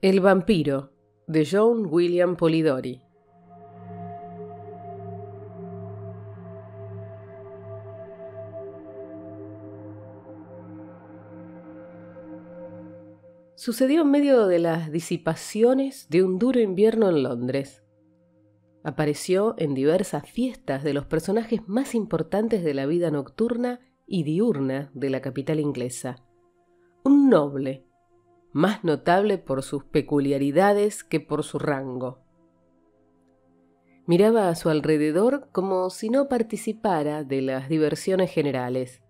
El vampiro, de John William Polidori. Sucedió en medio de las disipaciones de un duro invierno en Londres. Apareció en diversas fiestas de los personajes más importantes de la vida nocturna y diurna de la capital inglesa. Un noble, más notable por sus peculiaridades que por su rango. Miraba a su alrededor como si no participara de las diversiones generales.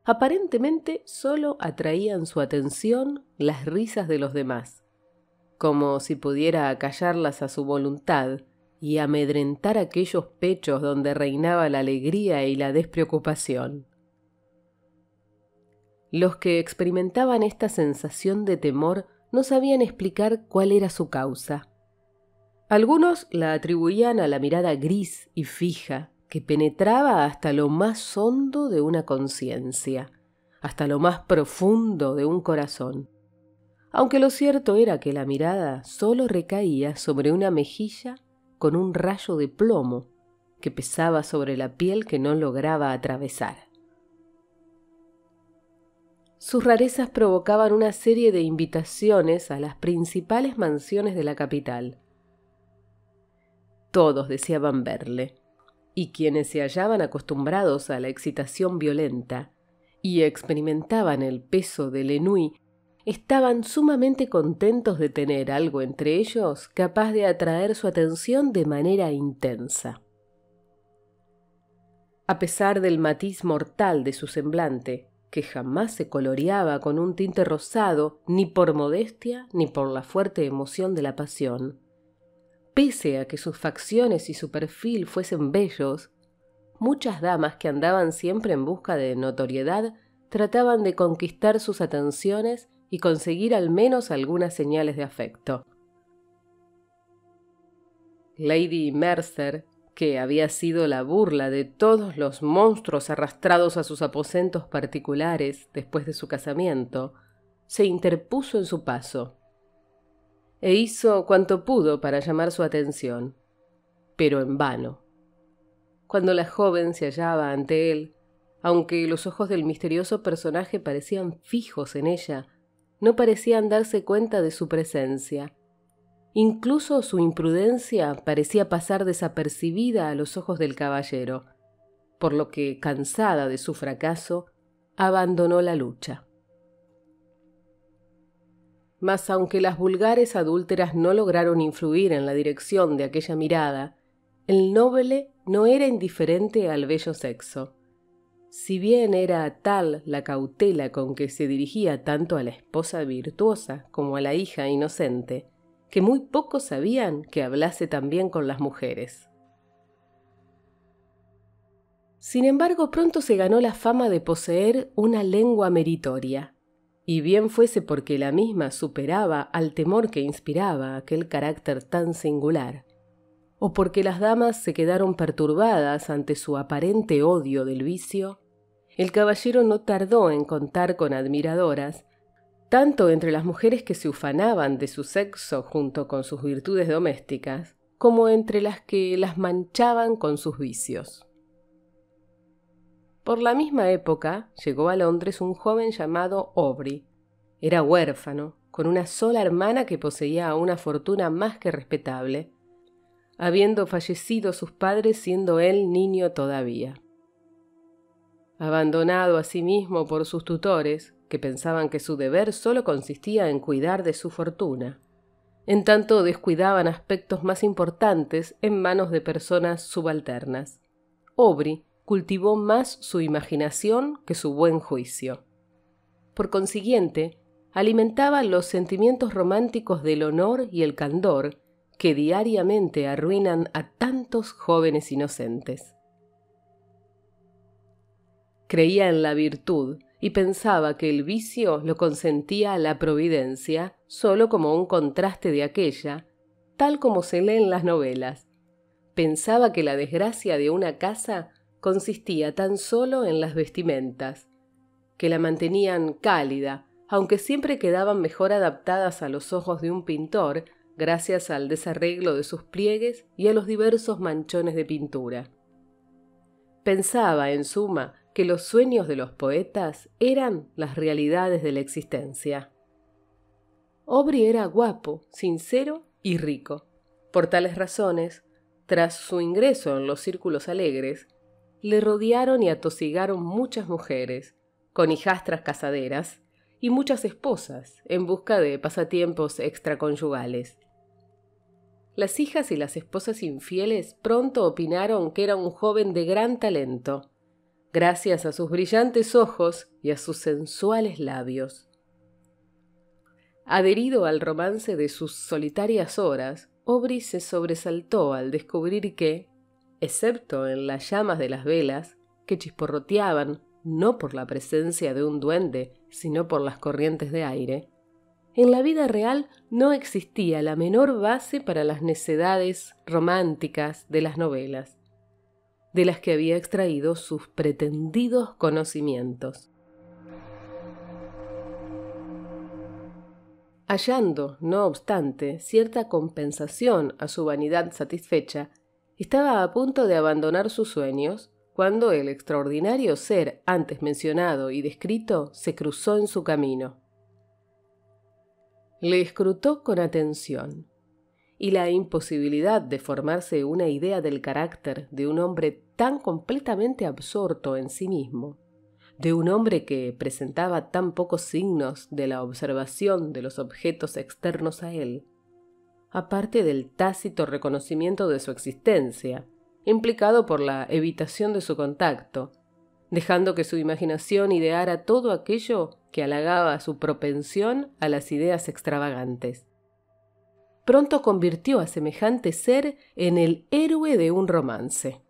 Aparentemente solo atraían su atención las risas de los demás, como si pudiera acallarlas a su voluntad y amedrentar aquellos pechos donde reinaba la alegría y la despreocupación. Los que experimentaban esta sensación de temor no sabían explicar cuál era su causa. Algunos la atribuían a la mirada gris y fija que penetraba hasta lo más hondo de una conciencia, hasta lo más profundo de un corazón. Aunque lo cierto era que la mirada solo recaía sobre una mejilla con un rayo de plomo que pesaba sobre la piel que no lograba atravesar. Sus rarezas provocaban una serie de invitaciones a las principales mansiones de la capital. Todos deseaban verle, y quienes se hallaban acostumbrados a la excitación violenta y experimentaban el peso del ennui, estaban sumamente contentos de tener algo entre ellos capaz de atraer su atención de manera intensa. A pesar del matiz mortal de su semblante, que jamás se coloreaba con un tinte rosado ni por modestia ni por la fuerte emoción de la pasión. Pese a que sus facciones y su perfil fuesen bellos, muchas damas que andaban siempre en busca de notoriedad trataban de conquistar sus atenciones y conseguir al menos algunas señales de afecto. Lady Mercer, que había sido la burla de todos los monstruos arrastrados a sus aposentos particulares después de su casamiento, se interpuso en su paso e hizo cuanto pudo para llamar su atención, pero en vano. Cuando la joven se hallaba ante él, aunque los ojos del misterioso personaje parecían fijos en ella, no parecían darse cuenta de su presencia. Incluso su imprudencia parecía pasar desapercibida a los ojos del caballero, por lo que, cansada de su fracaso, abandonó la lucha. Mas aunque las vulgares adúlteras no lograron influir en la dirección de aquella mirada, el noble no era indiferente al bello sexo. Si bien era tal la cautela con que se dirigía tanto a la esposa virtuosa como a la hija inocente, que muy pocos sabían que hablase también con las mujeres. Sin embargo, pronto se ganó la fama de poseer una lengua meritoria, y bien fuese porque la misma superaba al temor que inspiraba aquel carácter tan singular, o porque las damas se quedaron perturbadas ante su aparente odio del vicio, el caballero no tardó en contar con admiradoras, tanto entre las mujeres que se ufanaban de su sexo junto con sus virtudes domésticas, como entre las que las manchaban con sus vicios. Por la misma época llegó a Londres un joven llamado Aubrey. Era huérfano, con una sola hermana que poseía una fortuna más que respetable, habiendo fallecido sus padres siendo él niño todavía. Abandonado asimismo por sus tutores, que pensaban que su deber solo consistía en cuidar de su fortuna, en tanto descuidaban aspectos más importantes en manos de personas subalternas. Aubrey cultivó más su imaginación que su buen juicio. Por consiguiente, alimentaba los sentimientos románticos del honor y el candor que diariamente arruinan a tantos jóvenes inocentes. Creía en la virtud y pensaba que el vicio lo consentía la providencia solo como un contraste de aquella, tal como se lee en las novelas. Pensaba que la desgracia de una casa consistía tan solo en las vestimentas, que la mantenían cálida, aunque siempre quedaban mejor adaptadas a los ojos de un pintor gracias al desarreglo de sus pliegues y a los diversos manchones de pintura. Pensaba, en suma, que los sueños de los poetas eran las realidades de la existencia. Aubrey era guapo, sincero y rico. Por tales razones, tras su ingreso en los círculos alegres, le rodearon y atosigaron muchas mujeres, con hijastras casaderas, y muchas esposas en busca de pasatiempos extraconyugales. Las hijas y las esposas infieles pronto opinaron que era un joven de gran talento, gracias a sus brillantes ojos y a sus sensuales labios. Adherido al romance de sus solitarias horas, Aubrey se sobresaltó al descubrir que, excepto en las llamas de las velas, que chisporroteaban no por la presencia de un duende, sino por las corrientes de aire, en la vida real no existía la menor base para las necedades románticas de las novelas, de las que había extraído sus pretendidos conocimientos. Hallando, no obstante, cierta compensación a su vanidad satisfecha, estaba a punto de abandonar sus sueños cuando el extraordinario ser antes mencionado y descrito se cruzó en su camino. Le escrutó con atención, y la imposibilidad de formarse una idea del carácter de un hombre tan completamente absorto en sí mismo, de un hombre que presentaba tan pocos signos de la observación de los objetos externos a él, aparte del tácito reconocimiento de su existencia, implicado por la evitación de su contacto, dejando que su imaginación ideara todo aquello que halagaba su propensión a las ideas extravagantes. Pronto convirtió a semejante ser en el héroe de un romance,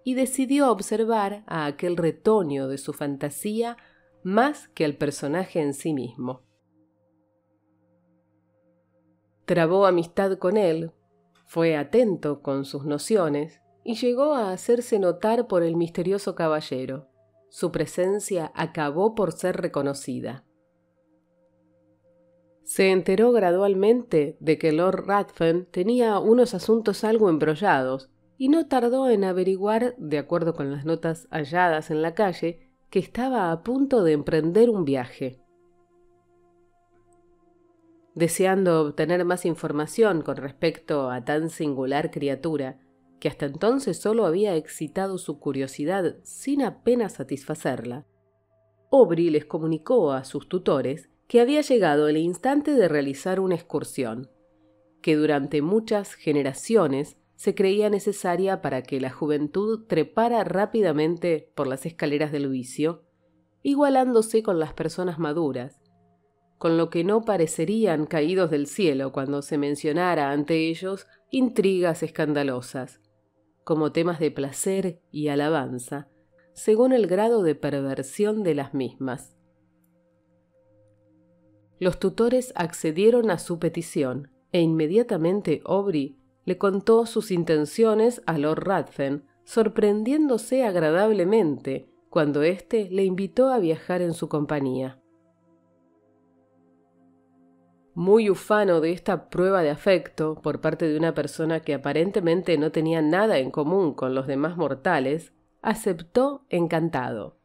y decidió observar a aquel retoño de su fantasía más que al personaje en sí mismo. Trabó amistad con él, fue atento con sus nociones y llegó a hacerse notar por el misterioso caballero. Su presencia acabó por ser reconocida. Se enteró gradualmente de que Lord Ruthven tenía unos asuntos algo embrollados y no tardó en averiguar, de acuerdo con las notas halladas en la calle, que estaba a punto de emprender un viaje. Deseando obtener más información con respecto a tan singular criatura, que hasta entonces solo había excitado su curiosidad sin apenas satisfacerla, Aubrey les comunicó a sus tutores que había llegado el instante de realizar una excursión, que durante muchas generaciones se creía necesaria para que la juventud trepara rápidamente por las escaleras del vicio, igualándose con las personas maduras, con lo que no parecerían caídos del cielo cuando se mencionara ante ellos intrigas escandalosas, como temas de placer y alabanza, según el grado de perversión de las mismas. Los tutores accedieron a su petición, e inmediatamente Aubrey le contó sus intenciones a Lord Ruthven, sorprendiéndose agradablemente cuando éste le invitó a viajar en su compañía. Muy ufano de esta prueba de afecto por parte de una persona que aparentemente no tenía nada en común con los demás mortales, aceptó encantado.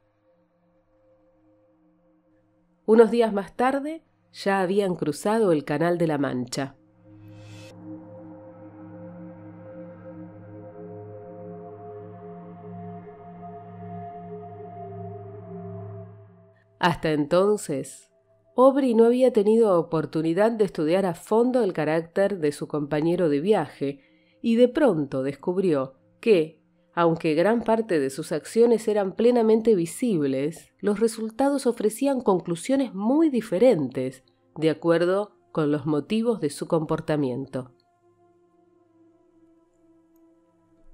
Unos días más tarde ya habían cruzado el Canal de la Mancha. Hasta entonces, Aubrey no había tenido oportunidad de estudiar a fondo el carácter de su compañero de viaje y de pronto descubrió que, aunque gran parte de sus acciones eran plenamente visibles, los resultados ofrecían conclusiones muy diferentes de acuerdo con los motivos de su comportamiento.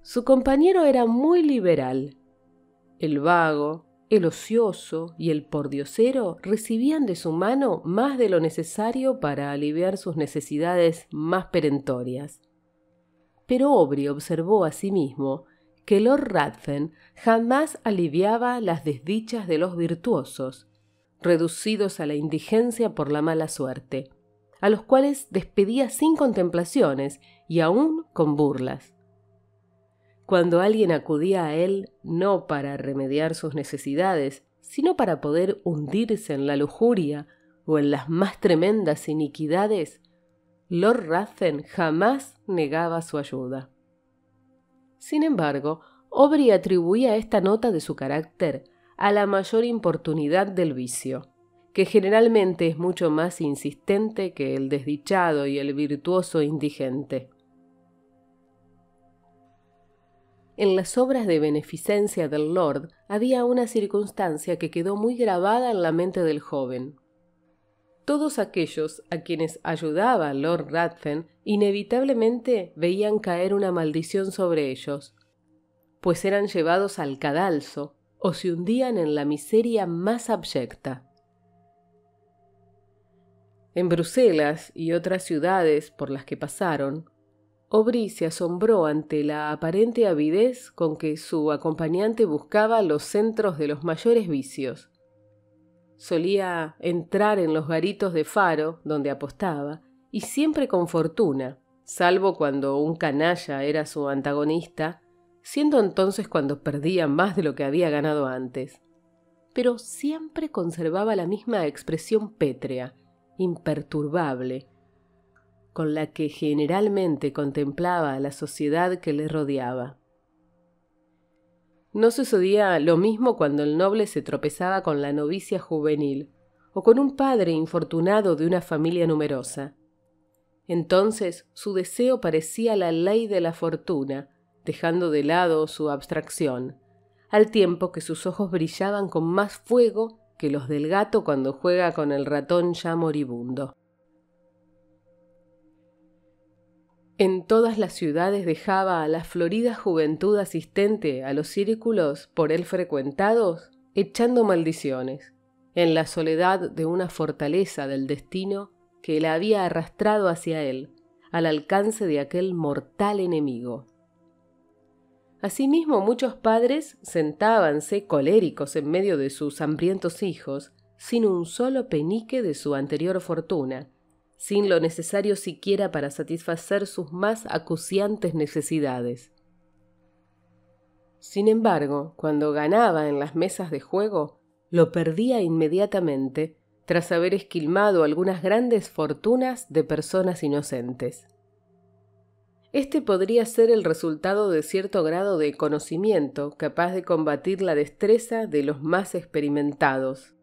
Su compañero era muy liberal. El vago, el ocioso y el pordiosero recibían de su mano más de lo necesario para aliviar sus necesidades más perentorias. Pero Aubrey observó asimismo que Lord Ruthven jamás aliviaba las desdichas de los virtuosos, reducidos a la indigencia por la mala suerte, a los cuales despedía sin contemplaciones y aún con burlas. Cuando alguien acudía a él no para remediar sus necesidades, sino para poder hundirse en la lujuria o en las más tremendas iniquidades, Lord Ruthven jamás negaba su ayuda. Sin embargo, Aubrey atribuía esta nota de su carácter a la mayor importunidad del vicio, que generalmente es mucho más insistente que el desdichado y el virtuoso indigente. En las obras de beneficencia del Lord había una circunstancia que quedó muy grabada en la mente del joven. Todos aquellos a quienes ayudaba Lord Ruthven inevitablemente veían caer una maldición sobre ellos, pues eran llevados al cadalso o se hundían en la miseria más abyecta. En Bruselas y otras ciudades por las que pasaron, Aubrey se asombró ante la aparente avidez con que su acompañante buscaba los centros de los mayores vicios. Solía entrar en los garitos de faro donde apostaba, y siempre con fortuna, salvo cuando un canalla era su antagonista, siendo entonces cuando perdía más de lo que había ganado antes. Pero siempre conservaba la misma expresión pétrea, imperturbable, con la que generalmente contemplaba a la sociedad que le rodeaba. No sucedía lo mismo cuando el noble se tropezaba con la novicia juvenil o con un padre infortunado de una familia numerosa. Entonces su deseo parecía la ley de la fortuna, dejando de lado su abstracción, al tiempo que sus ojos brillaban con más fuego que los del gato cuando juega con el ratón ya moribundo. En todas las ciudades dejaba a la florida juventud asistente a los círculos por él frecuentados, echando maldiciones, en la soledad de una fortaleza del destino que la había arrastrado hacia él, al alcance de aquel mortal enemigo. Asimismo, muchos padres sentábanse coléricos en medio de sus hambrientos hijos, sin un solo penique de su anterior fortuna, sin lo necesario siquiera para satisfacer sus más acuciantes necesidades. Sin embargo, cuando ganaba en las mesas de juego, lo perdía inmediatamente, tras haber esquilmado algunas grandes fortunas de personas inocentes. Este podría ser el resultado de cierto grado de conocimiento capaz de combatir la destreza de los más experimentados.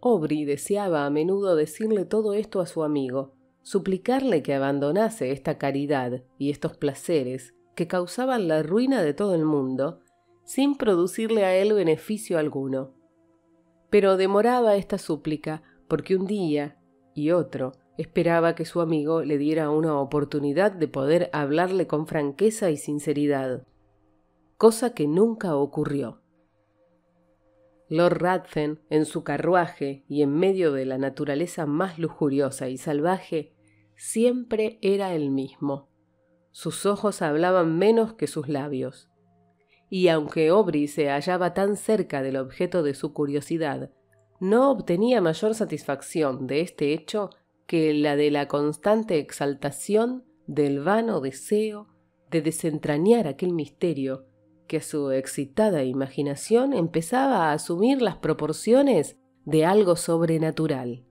Aubrey deseaba a menudo decirle todo esto a su amigo, suplicarle que abandonase esta caridad y estos placeres que causaban la ruina de todo el mundo, sin producirle a él beneficio alguno. Pero demoraba esta súplica porque un día y otro esperaba que su amigo le diera una oportunidad de poder hablarle con franqueza y sinceridad, cosa que nunca ocurrió. Lord Ruthven, en su carruaje y en medio de la naturaleza más lujuriosa y salvaje, siempre era el mismo. Sus ojos hablaban menos que sus labios. Y aunque Aubrey se hallaba tan cerca del objeto de su curiosidad, no obtenía mayor satisfacción de este hecho que la de la constante exaltación del vano deseo de desentrañar aquel misterio que a su excitada imaginación empezaba a asumir las proporciones de algo sobrenatural.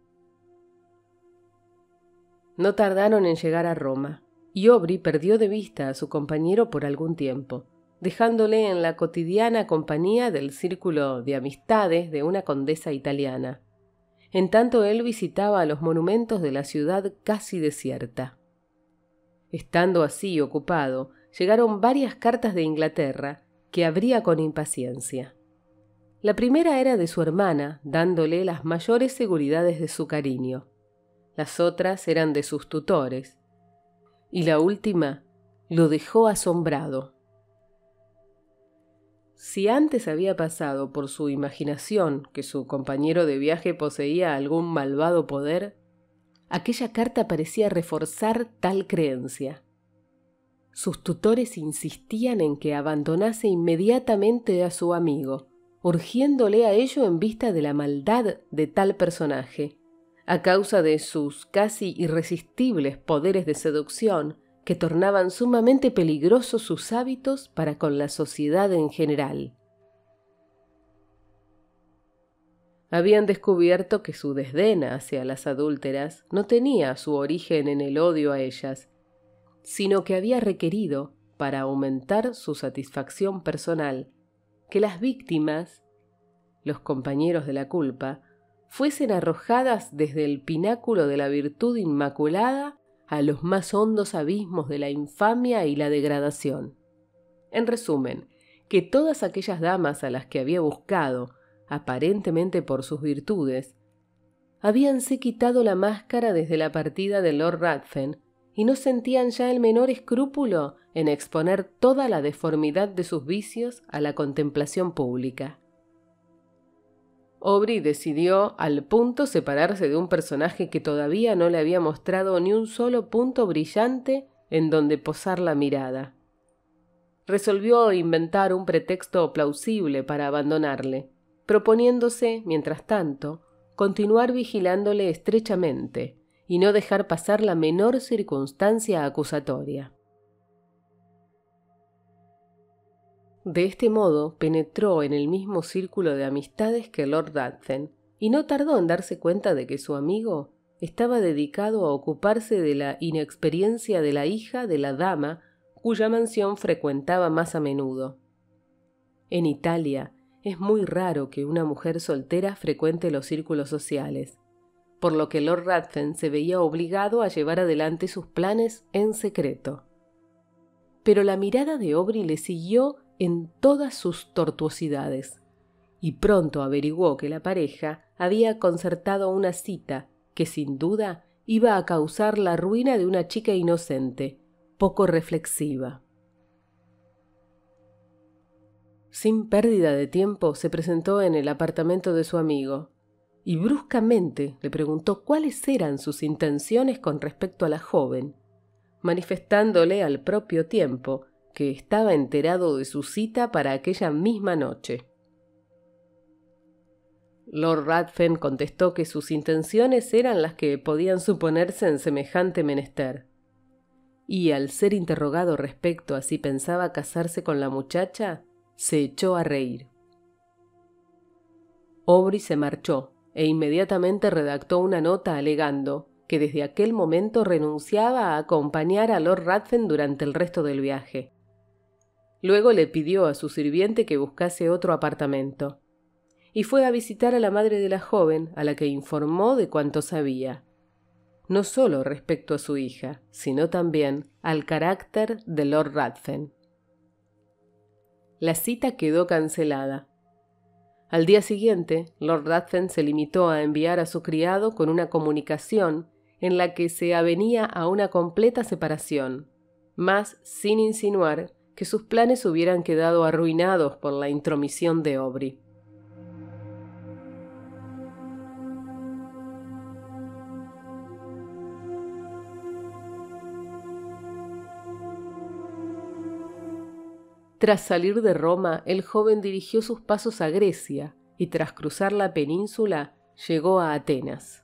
No tardaron en llegar a Roma, y Aubrey perdió de vista a su compañero por algún tiempo, dejándole en la cotidiana compañía del círculo de amistades de una condesa italiana. En tanto él visitaba los monumentos de la ciudad casi desierta. Estando así ocupado, llegaron varias cartas de Inglaterra que abría con impaciencia. La primera era de su hermana, dándole las mayores seguridades de su cariño. Las otras eran de sus tutores. Y la última lo dejó asombrado. Si antes había pasado por su imaginación que su compañero de viaje poseía algún malvado poder, aquella carta parecía reforzar tal creencia. Sus tutores insistían en que abandonase inmediatamente a su amigo, urgiéndole a ello en vista de la maldad de tal personaje, a causa de sus casi irresistibles poderes de seducción que tornaban sumamente peligrosos sus hábitos para con la sociedad en general. Habían descubierto que su desdén hacia las adúlteras no tenía su origen en el odio a ellas, sino que había requerido, para aumentar su satisfacción personal, que las víctimas, los compañeros de la culpa, fuesen arrojadas desde el pináculo de la virtud inmaculada a los más hondos abismos de la infamia y la degradación. En resumen, que todas aquellas damas a las que había buscado, aparentemente por sus virtudes, habíanse quitado la máscara desde la partida de Lord Ruthven y no sentían ya el menor escrúpulo en exponer toda la deformidad de sus vicios a la contemplación pública. Aubrey decidió al punto separarse de un personaje que todavía no le había mostrado ni un solo punto brillante en donde posar la mirada. Resolvió inventar un pretexto plausible para abandonarle, proponiéndose, mientras tanto, continuar vigilándole estrechamente y no dejar pasar la menor circunstancia acusatoria. De este modo penetró en el mismo círculo de amistades que Lord Ruthven, y no tardó en darse cuenta de que su amigo estaba dedicado a ocuparse de la inexperiencia de la hija de la dama cuya mansión frecuentaba más a menudo. En Italia es muy raro que una mujer soltera frecuente los círculos sociales, por lo que Lord Ruthven se veía obligado a llevar adelante sus planes en secreto. Pero la mirada de Aubrey le siguió en todas sus tortuosidades, y pronto averiguó que la pareja había concertado una cita que sin duda iba a causar la ruina de una chica inocente, poco reflexiva. Sin pérdida de tiempo se presentó en el apartamento de su amigo, y bruscamente le preguntó cuáles eran sus intenciones con respecto a la joven, manifestándole al propio tiempo que estaba enterado de su cita para aquella misma noche. Lord Ruthven contestó que sus intenciones eran las que podían suponerse en semejante menester, y al ser interrogado respecto a si pensaba casarse con la muchacha, se echó a reír. Aubrey se marchó e inmediatamente redactó una nota alegando que desde aquel momento renunciaba a acompañar a Lord Ruthven durante el resto del viaje. Luego le pidió a su sirviente que buscase otro apartamento, y fue a visitar a la madre de la joven, a la que informó de cuanto sabía, no solo respecto a su hija, sino también al carácter de Lord Ruthven. La cita quedó cancelada. Al día siguiente, Lord Ruthven se limitó a enviar a su criado con una comunicación en la que se avenía a una completa separación, mas sin insinuar que sus planes hubieran quedado arruinados por la intromisión de Aubrey. Tras salir de Roma, el joven dirigió sus pasos a Grecia y tras cruzar la península llegó a Atenas.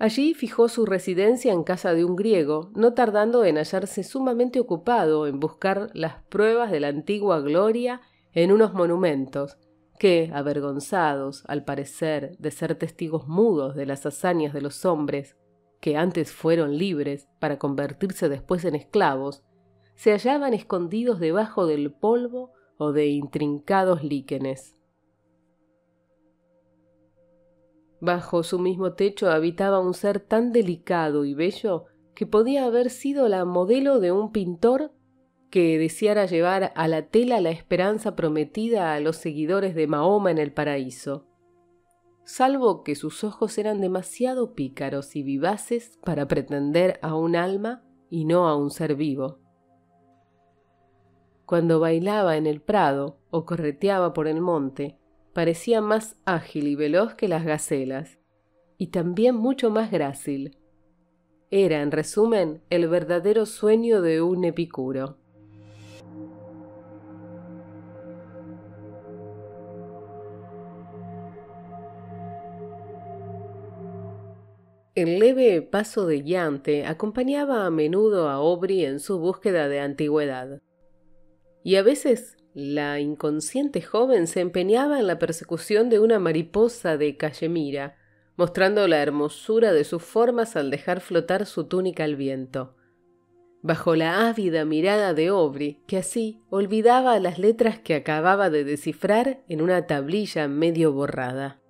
Allí fijó su residencia en casa de un griego, no tardando en hallarse sumamente ocupado en buscar las pruebas de la antigua gloria en unos monumentos que, avergonzados, al parecer, de ser testigos mudos de las hazañas de los hombres, que antes fueron libres para convertirse después en esclavos, se hallaban escondidos debajo del polvo o de intrincados líquenes. Bajo su mismo techo habitaba un ser tan delicado y bello que podía haber sido la modelo de un pintor que deseara llevar a la tela la esperanza prometida a los seguidores de Mahoma en el paraíso, salvo que sus ojos eran demasiado pícaros y vivaces para pretender a un alma y no a un ser vivo. Cuando bailaba en el prado o correteaba por el monte, parecía más ágil y veloz que las gacelas, y también mucho más grácil. Era, en resumen, el verdadero sueño de un epicuro. El leve paso de Yante acompañaba a menudo a Aubrey en su búsqueda de antigüedad. Y a veces la inconsciente joven se empeñaba en la persecución de una mariposa de cachemira, mostrando la hermosura de sus formas al dejar flotar su túnica al viento. Bajo la ávida mirada de Aubrey, que así olvidaba las letras que acababa de descifrar en una tablilla medio borrada.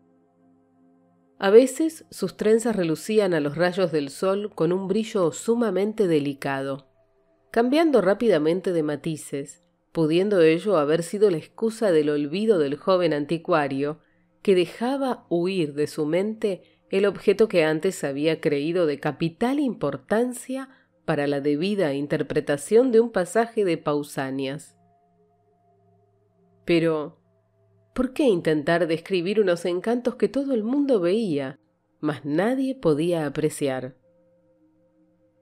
A veces sus trenzas relucían a los rayos del sol con un brillo sumamente delicado, cambiando rápidamente de matices, pudiendo ello haber sido la excusa del olvido del joven anticuario, que dejaba huir de su mente el objeto que antes había creído de capital importancia para la debida interpretación de un pasaje de Pausanias. Pero, ¿por qué intentar describir unos encantos que todo el mundo veía, mas nadie podía apreciar?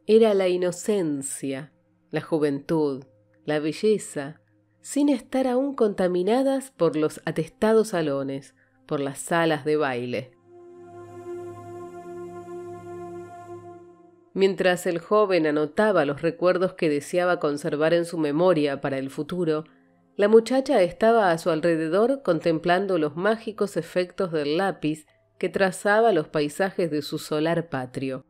Era la inocencia, la juventud, la belleza, sin estar aún contaminadas por los atestados salones, por las salas de baile. Mientras el joven anotaba los recuerdos que deseaba conservar en su memoria para el futuro, la muchacha estaba a su alrededor contemplando los mágicos efectos del lápiz que trazaba los paisajes de su solar patrio.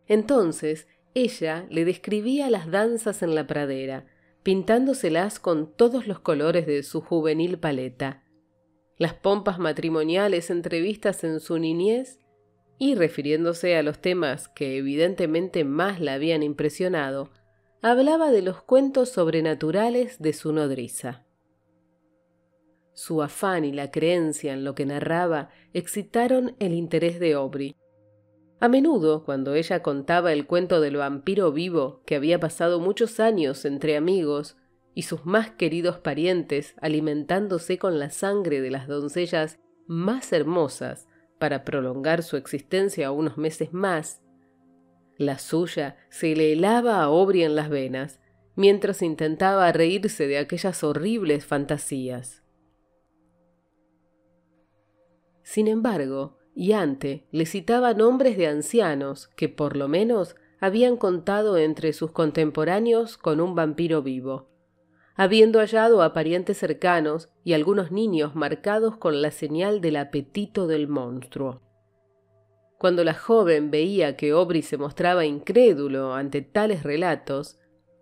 Entonces ella le describía las danzas en la pradera, pintándoselas con todos los colores de su juvenil paleta, las pompas matrimoniales entrevistas en su niñez, y refiriéndose a los temas que evidentemente más la habían impresionado, hablaba de los cuentos sobrenaturales de su nodriza. Su afán y la creencia en lo que narraba excitaron el interés de Aubrey. A menudo, cuando ella contaba el cuento del vampiro vivo que había pasado muchos años entre amigos y sus más queridos parientes alimentándose con la sangre de las doncellas más hermosas para prolongar su existencia unos meses más, la suya se le helaba a Aubrey en las venas, mientras intentaba reírse de aquellas horribles fantasías. Sin embargo, Yante le citaba nombres de ancianos que, por lo menos, habían contado entre sus contemporáneos con un vampiro vivo, habiendo hallado a parientes cercanos y algunos niños marcados con la señal del apetito del monstruo. Cuando la joven veía que Aubrey se mostraba incrédulo ante tales relatos,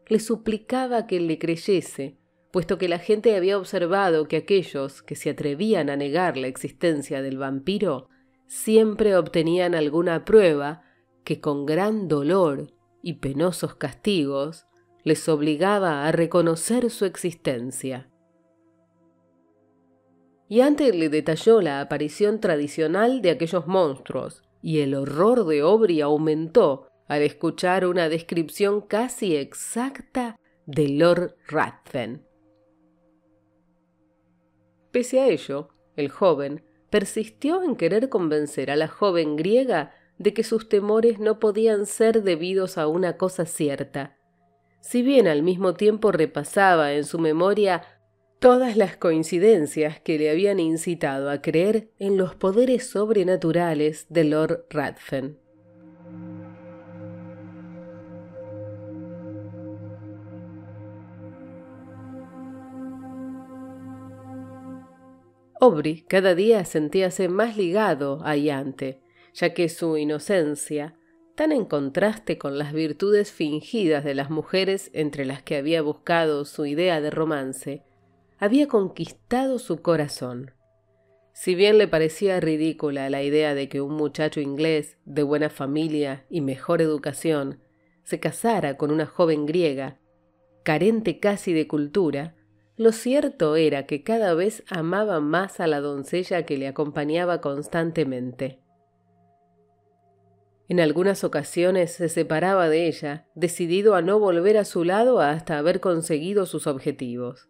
le suplicaba que le creyese, puesto que la gente había observado que aquellos que se atrevían a negar la existencia del vampiro siempre obtenían alguna prueba que con gran dolor y penosos castigos les obligaba a reconocer su existencia. Y antes le detalló la aparición tradicional de aquellos monstruos, y el horror de Aubrey aumentó al escuchar una descripción casi exacta de Lord Ruthven. Pese a ello, el joven persistió en querer convencer a la joven griega de que sus temores no podían ser debidos a una cosa cierta, si bien al mismo tiempo repasaba en su memoria todas las coincidencias que le habían incitado a creer en los poderes sobrenaturales de Lord Ruthven. Aubrey cada día sentíase más ligado a Yante, ya que su inocencia, tan en contraste con las virtudes fingidas de las mujeres entre las que había buscado su idea de romance, había conquistado su corazón. Si bien le parecía ridícula la idea de que un muchacho inglés de buena familia y mejor educación se casara con una joven griega, carente casi de cultura, lo cierto era que cada vez amaba más a la doncella que le acompañaba constantemente. En algunas ocasiones se separaba de ella, decidido a no volver a su lado hasta haber conseguido sus objetivos.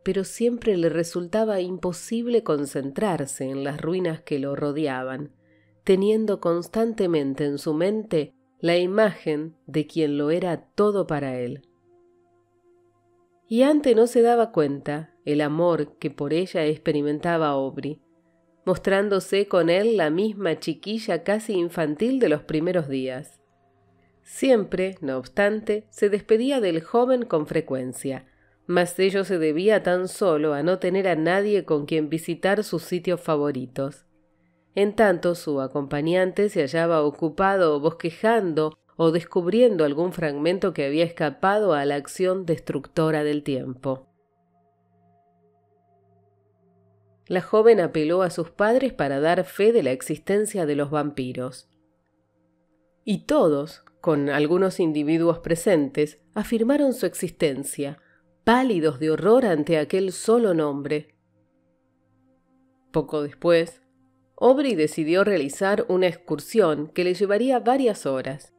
Pero siempre le resultaba imposible concentrarse en las ruinas que lo rodeaban, teniendo constantemente en su mente la imagen de quien lo era todo para él. Y antes no se daba cuenta el amor que por ella experimentaba Aubrey, mostrándose con él la misma chiquilla casi infantil de los primeros días. Siempre, no obstante, se despedía del joven con frecuencia, mas ello se debía tan solo a no tener a nadie con quien visitar sus sitios favoritos. En tanto, su acompañante se hallaba ocupado bosquejando o descubriendo algún fragmento que había escapado a la acción destructora del tiempo. La joven apeló a sus padres para dar fe de la existencia de los vampiros. Y todos, con algunos individuos presentes, afirmaron su existencia, pálidos de horror ante aquel solo nombre. Poco después, Aubrey decidió realizar una excursión que le llevaría varias horas.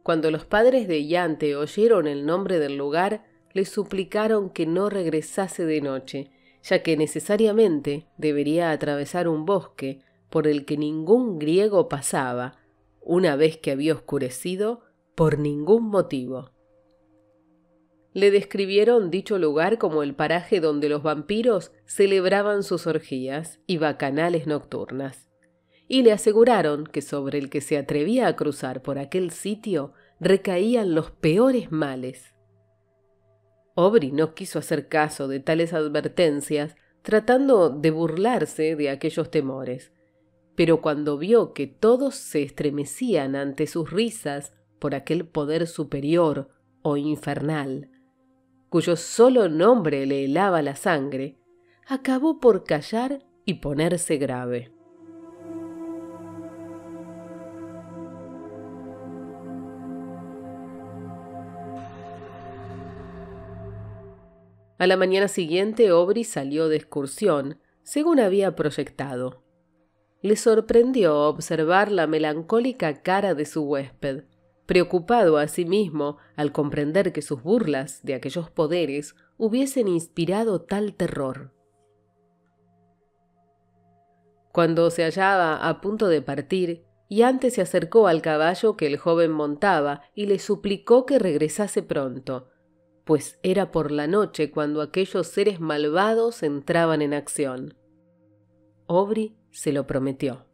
Cuando los padres de Yante oyeron el nombre del lugar, le suplicaron que no regresase de noche, ya que necesariamente debería atravesar un bosque por el que ningún griego pasaba, una vez que había oscurecido, por ningún motivo. Le describieron dicho lugar como el paraje donde los vampiros celebraban sus orgías y bacanales nocturnas, y le aseguraron que sobre el que se atrevía a cruzar por aquel sitio recaían los peores males. Aubrey no quiso hacer caso de tales advertencias, tratando de burlarse de aquellos temores, pero cuando vio que todos se estremecían ante sus risas por aquel poder superior o infernal, cuyo solo nombre le helaba la sangre, acabó por callar y ponerse grave. A la mañana siguiente, Aubrey salió de excursión, según había proyectado. Le sorprendió observar la melancólica cara de su huésped, preocupado asimismo al comprender que sus burlas de aquellos poderes hubiesen inspirado tal terror. Cuando se hallaba a punto de partir, Yante se acercó al caballo que el joven montaba y le suplicó que regresase pronto, pues era por la noche cuando aquellos seres malvados entraban en acción. Aubrey se lo prometió.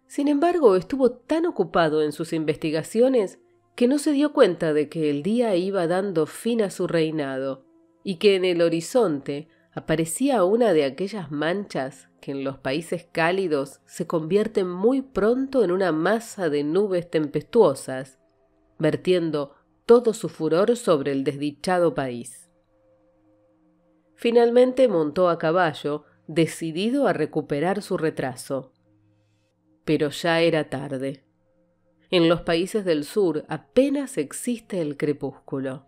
Sin embargo, estuvo tan ocupado en sus investigaciones que no se dio cuenta de que el día iba dando fin a su reinado y que en el horizonte aparecía una de aquellas manchas que en los países cálidos se convierten muy pronto en una masa de nubes tempestuosas, vertiendo todo su furor sobre el desdichado país. Finalmente montó a caballo, decidido a recuperar su retraso. Pero ya era tarde. En los países del sur apenas existe el crepúsculo.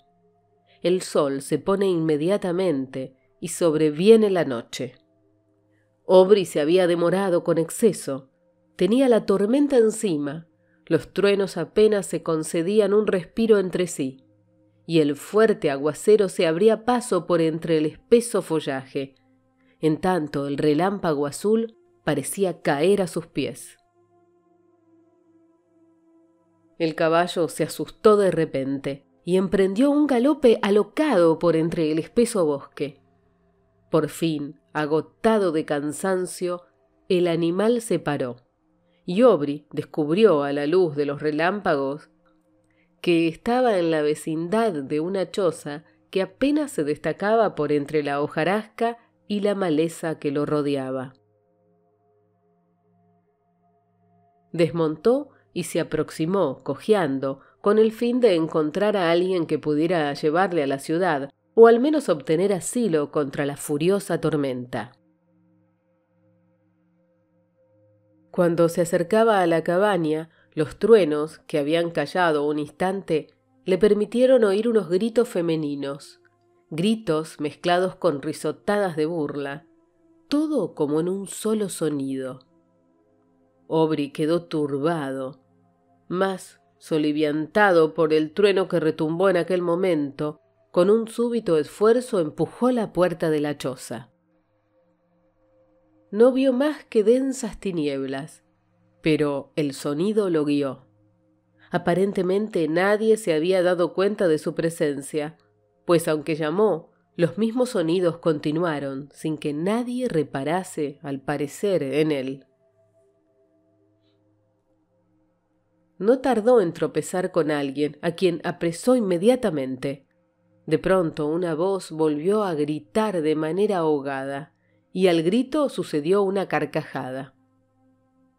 El sol se pone inmediatamente y sobreviene la noche. Aubrey se había demorado con exceso. Tenía la tormenta encima. Los truenos apenas se concedían un respiro entre sí, y el fuerte aguacero se abría paso por entre el espeso follaje. En tanto, el relámpago azul parecía caer a sus pies. El caballo se asustó de repente y emprendió un galope alocado por entre el espeso bosque. Por fin, agotado de cansancio, el animal se paró, y Aubrey descubrió a la luz de los relámpagos que estaba en la vecindad de una choza que apenas se destacaba por entre la hojarasca y la maleza que lo rodeaba. Desmontó y se aproximó, cojeando, con el fin de encontrar a alguien que pudiera llevarle a la ciudad, o al menos obtener asilo contra la furiosa tormenta. Cuando se acercaba a la cabaña, los truenos, que habían callado un instante, le permitieron oír unos gritos femeninos, gritos mezclados con risotadas de burla, todo como en un solo sonido. Aubrey quedó turbado, mas, soliviantado por el trueno que retumbó en aquel momento, con un súbito esfuerzo empujó la puerta de la choza. No vio más que densas tinieblas, pero el sonido lo guió. Aparentemente nadie se había dado cuenta de su presencia, pues aunque llamó, Los mismos sonidos continuaron, sin que nadie reparase, al parecer, en él. No tardó en tropezar con alguien, a quien apresó inmediatamente. De pronto una voz volvió a gritar de manera ahogada, y al grito sucedió una carcajada.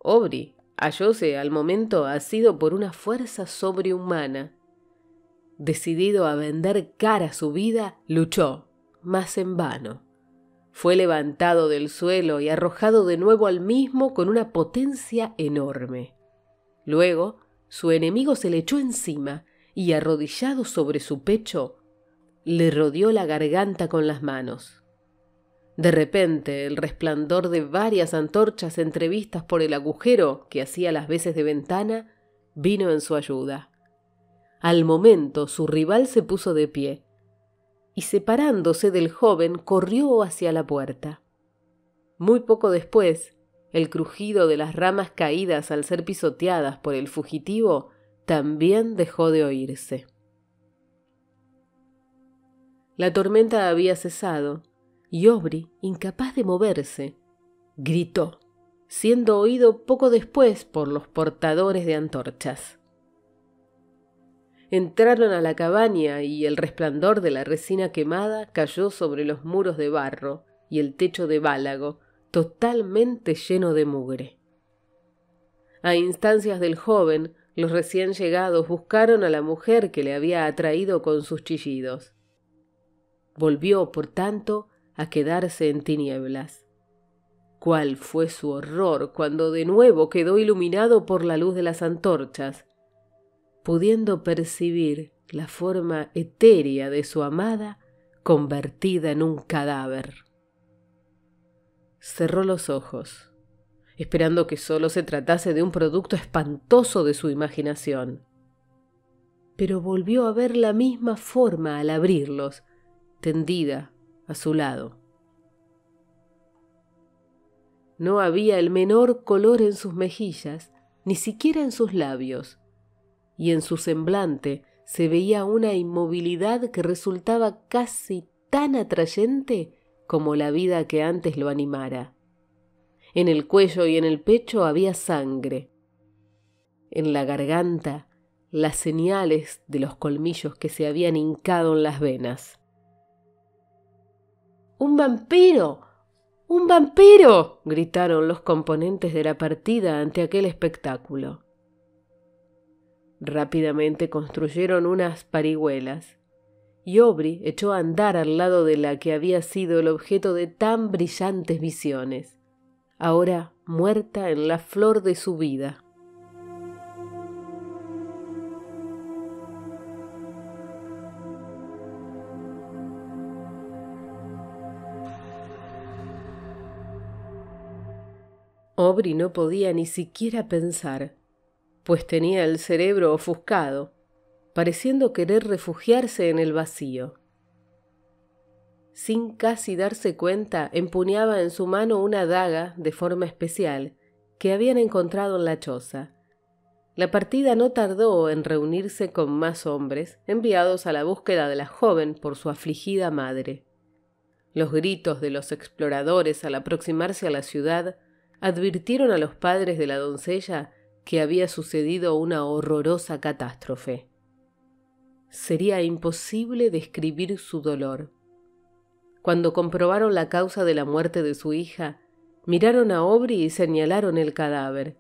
Aubrey hallóse al momento asido por una fuerza sobrehumana. Decidido a vender cara su vida, luchó, mas en vano. Fue levantado del suelo y arrojado de nuevo al mismo con una potencia enorme. Luego, su enemigo se le echó encima y, arrodillado sobre su pecho, le rodeó la garganta con las manos. De repente, el resplandor de varias antorchas entrevistas por el agujero que hacía las veces de ventana vino en su ayuda. Al momento, su rival se puso de pie y, separándose del joven, corrió hacia la puerta. Muy poco después, el crujido de las ramas caídas al ser pisoteadas por el fugitivo también dejó de oírse. La tormenta había cesado y Aubrey, incapaz de moverse, gritó, siendo oído poco después por los portadores de antorchas. Entraron a la cabaña y el resplandor de la resina quemada cayó sobre los muros de barro y el techo de bálago, totalmente lleno de mugre. A instancias del joven, los recién llegados buscaron a la mujer que le había atraído con sus chillidos. Volvió, por tanto, a quedarse en tinieblas. ¿Cuál fue su horror cuando de nuevo quedó iluminado por la luz de las antorchas, pudiendo percibir la forma etérea de su amada convertida en un cadáver? Cerró los ojos, esperando que solo se tratase de un producto espantoso de su imaginación. Pero volvió a ver la misma forma al abrirlos, tendida a su lado. No había el menor color en sus mejillas, ni siquiera en sus labios, y en su semblante se veía una inmovilidad que resultaba casi tan atrayente como la vida que antes lo animara. En el cuello y en el pecho había sangre. En la garganta, las señales de los colmillos que se habían hincado en las venas. ¡Un vampiro! ¡Un vampiro!, gritaron los componentes de la partida ante aquel espectáculo. Rápidamente construyeron unas parihuelas, y Aubrey echó a andar al lado de la que había sido el objeto de tan brillantes visiones, ahora muerta en la flor de su vida. Aubrey no podía ni siquiera pensar, pues tenía el cerebro ofuscado, pareciendo querer refugiarse en el vacío. Sin casi darse cuenta, empuñaba en su mano una daga de forma especial que habían encontrado en la choza. La partida no tardó en reunirse con más hombres, enviados a la búsqueda de la joven por su afligida madre. Los gritos de los exploradores al aproximarse a la ciudad advirtieron a los padres de la doncella que había sucedido una horrorosa catástrofe. Sería imposible describir su dolor. Cuando comprobaron la causa de la muerte de su hija, miraron a Aubrey y señalaron el cadáver.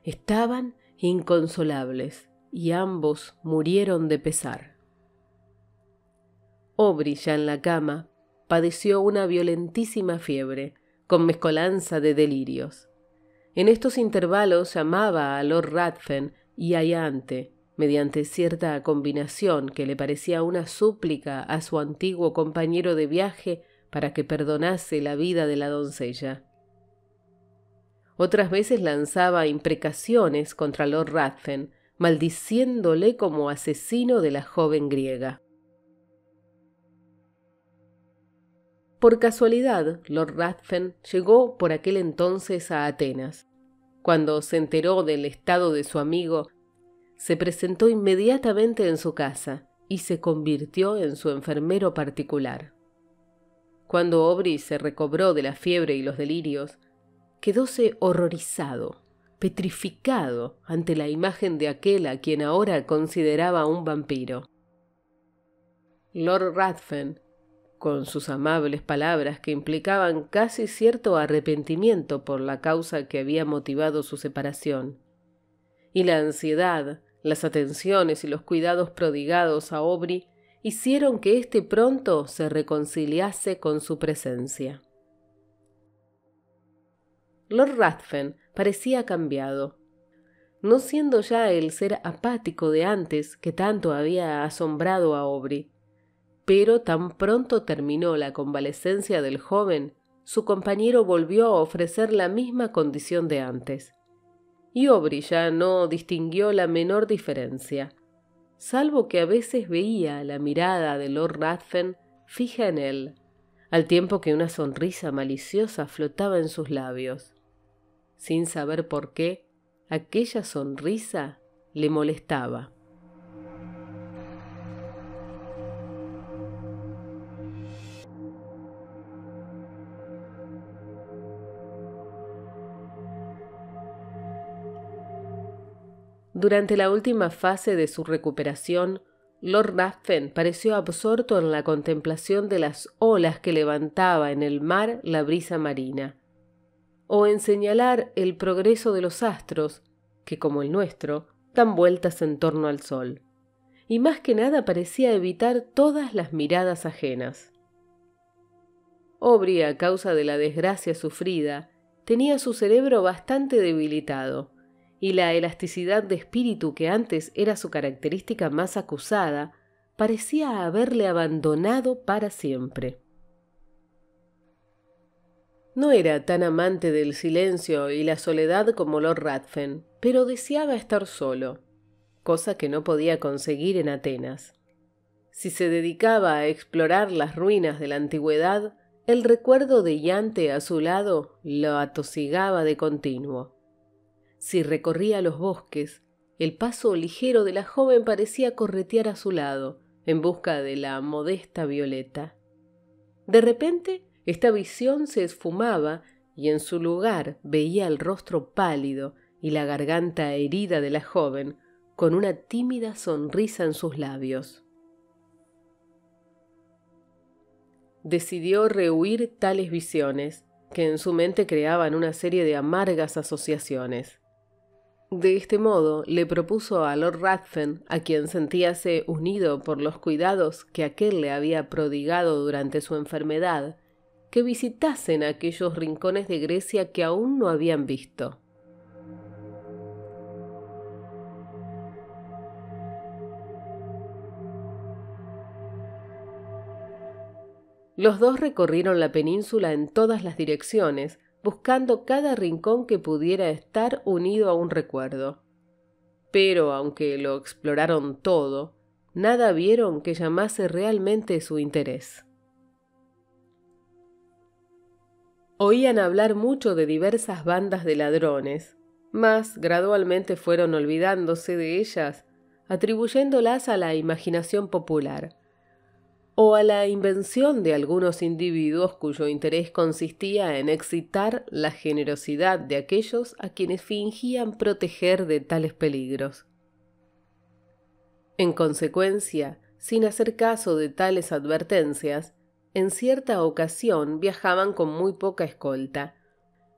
Estaban inconsolables y ambos murieron de pesar. Aubrey, ya en la cama, padeció una violentísima fiebre, con mezcolanza de delirios. En estos intervalos llamaba a Lord Ruthven y a Iante, mediante cierta combinación que le parecía una súplica a su antiguo compañero de viaje para que perdonase la vida de la doncella. Otras veces lanzaba imprecaciones contra Lord Ruthven, maldiciéndole como asesino de la joven griega. Por casualidad, Lord Ruthven llegó por aquel entonces a Atenas. Cuando se enteró del estado de su amigo, se presentó inmediatamente en su casa y se convirtió en su enfermero particular. cuando Aubrey se recobró de la fiebre y los delirios, quedóse horrorizado, petrificado ante la imagen de aquel a quien ahora consideraba un vampiro. Lord Ruthven, con sus amables palabras que implicaban casi cierto arrepentimiento por la causa que había motivado su separación, y la ansiedad, las atenciones y los cuidados prodigados a Aubrey hicieron que éste pronto se reconciliase con su presencia. Lord Ruthven parecía cambiado, no siendo ya el ser apático de antes que tanto había asombrado a Aubrey, pero tan pronto terminó la convalecencia del joven, su compañero volvió a ofrecer la misma condición de antes, y Aubrey ya no distinguió la menor diferencia, salvo que a veces veía la mirada de Lord Ruthven fija en él, al tiempo que una sonrisa maliciosa flotaba en sus labios. Sin saber por qué, aquella sonrisa le molestaba. Durante la última fase de su recuperación, Lord Ruthven pareció absorto en la contemplación de las olas que levantaba en el mar la brisa marina, o en señalar el progreso de los astros, que, como el nuestro, dan vueltas en torno al sol, y más que nada parecía evitar todas las miradas ajenas. Aubrey, a causa de la desgracia sufrida, tenía su cerebro bastante debilitado, y la elasticidad de espíritu que antes era su característica más acusada, parecía haberle abandonado para siempre. No era tan amante del silencio y la soledad como Lord Ruthven, pero deseaba estar solo, cosa que no podía conseguir en Atenas. Si se dedicaba a explorar las ruinas de la antigüedad, el recuerdo de Iante a su lado lo atosigaba de continuo. Si recorría los bosques, el paso ligero de la joven parecía corretear a su lado, en busca de la modesta Violeta. De repente, esta visión se esfumaba y en su lugar veía el rostro pálido y la garganta herida de la joven, con una tímida sonrisa en sus labios. Decidió rehuir tales visiones, que en su mente creaban una serie de amargas asociaciones. De este modo le propuso a Lord Ruthven, a quien sentíase unido por los cuidados que aquél le había prodigado durante su enfermedad, que visitasen aquellos rincones de Grecia que aún no habían visto. Los dos recorrieron la península en todas las direcciones, buscando cada rincón que pudiera estar unido a un recuerdo. Pero, aunque lo exploraron todo, nada vieron que llamase realmente su interés. Oían hablar mucho de diversas bandas de ladrones, mas gradualmente fueron olvidándose de ellas, atribuyéndolas a la imaginación popular, o a la invención de algunos individuos cuyo interés consistía en excitar la generosidad de aquellos a quienes fingían proteger de tales peligros. En consecuencia, sin hacer caso de tales advertencias, en cierta ocasión viajaban con muy poca escolta,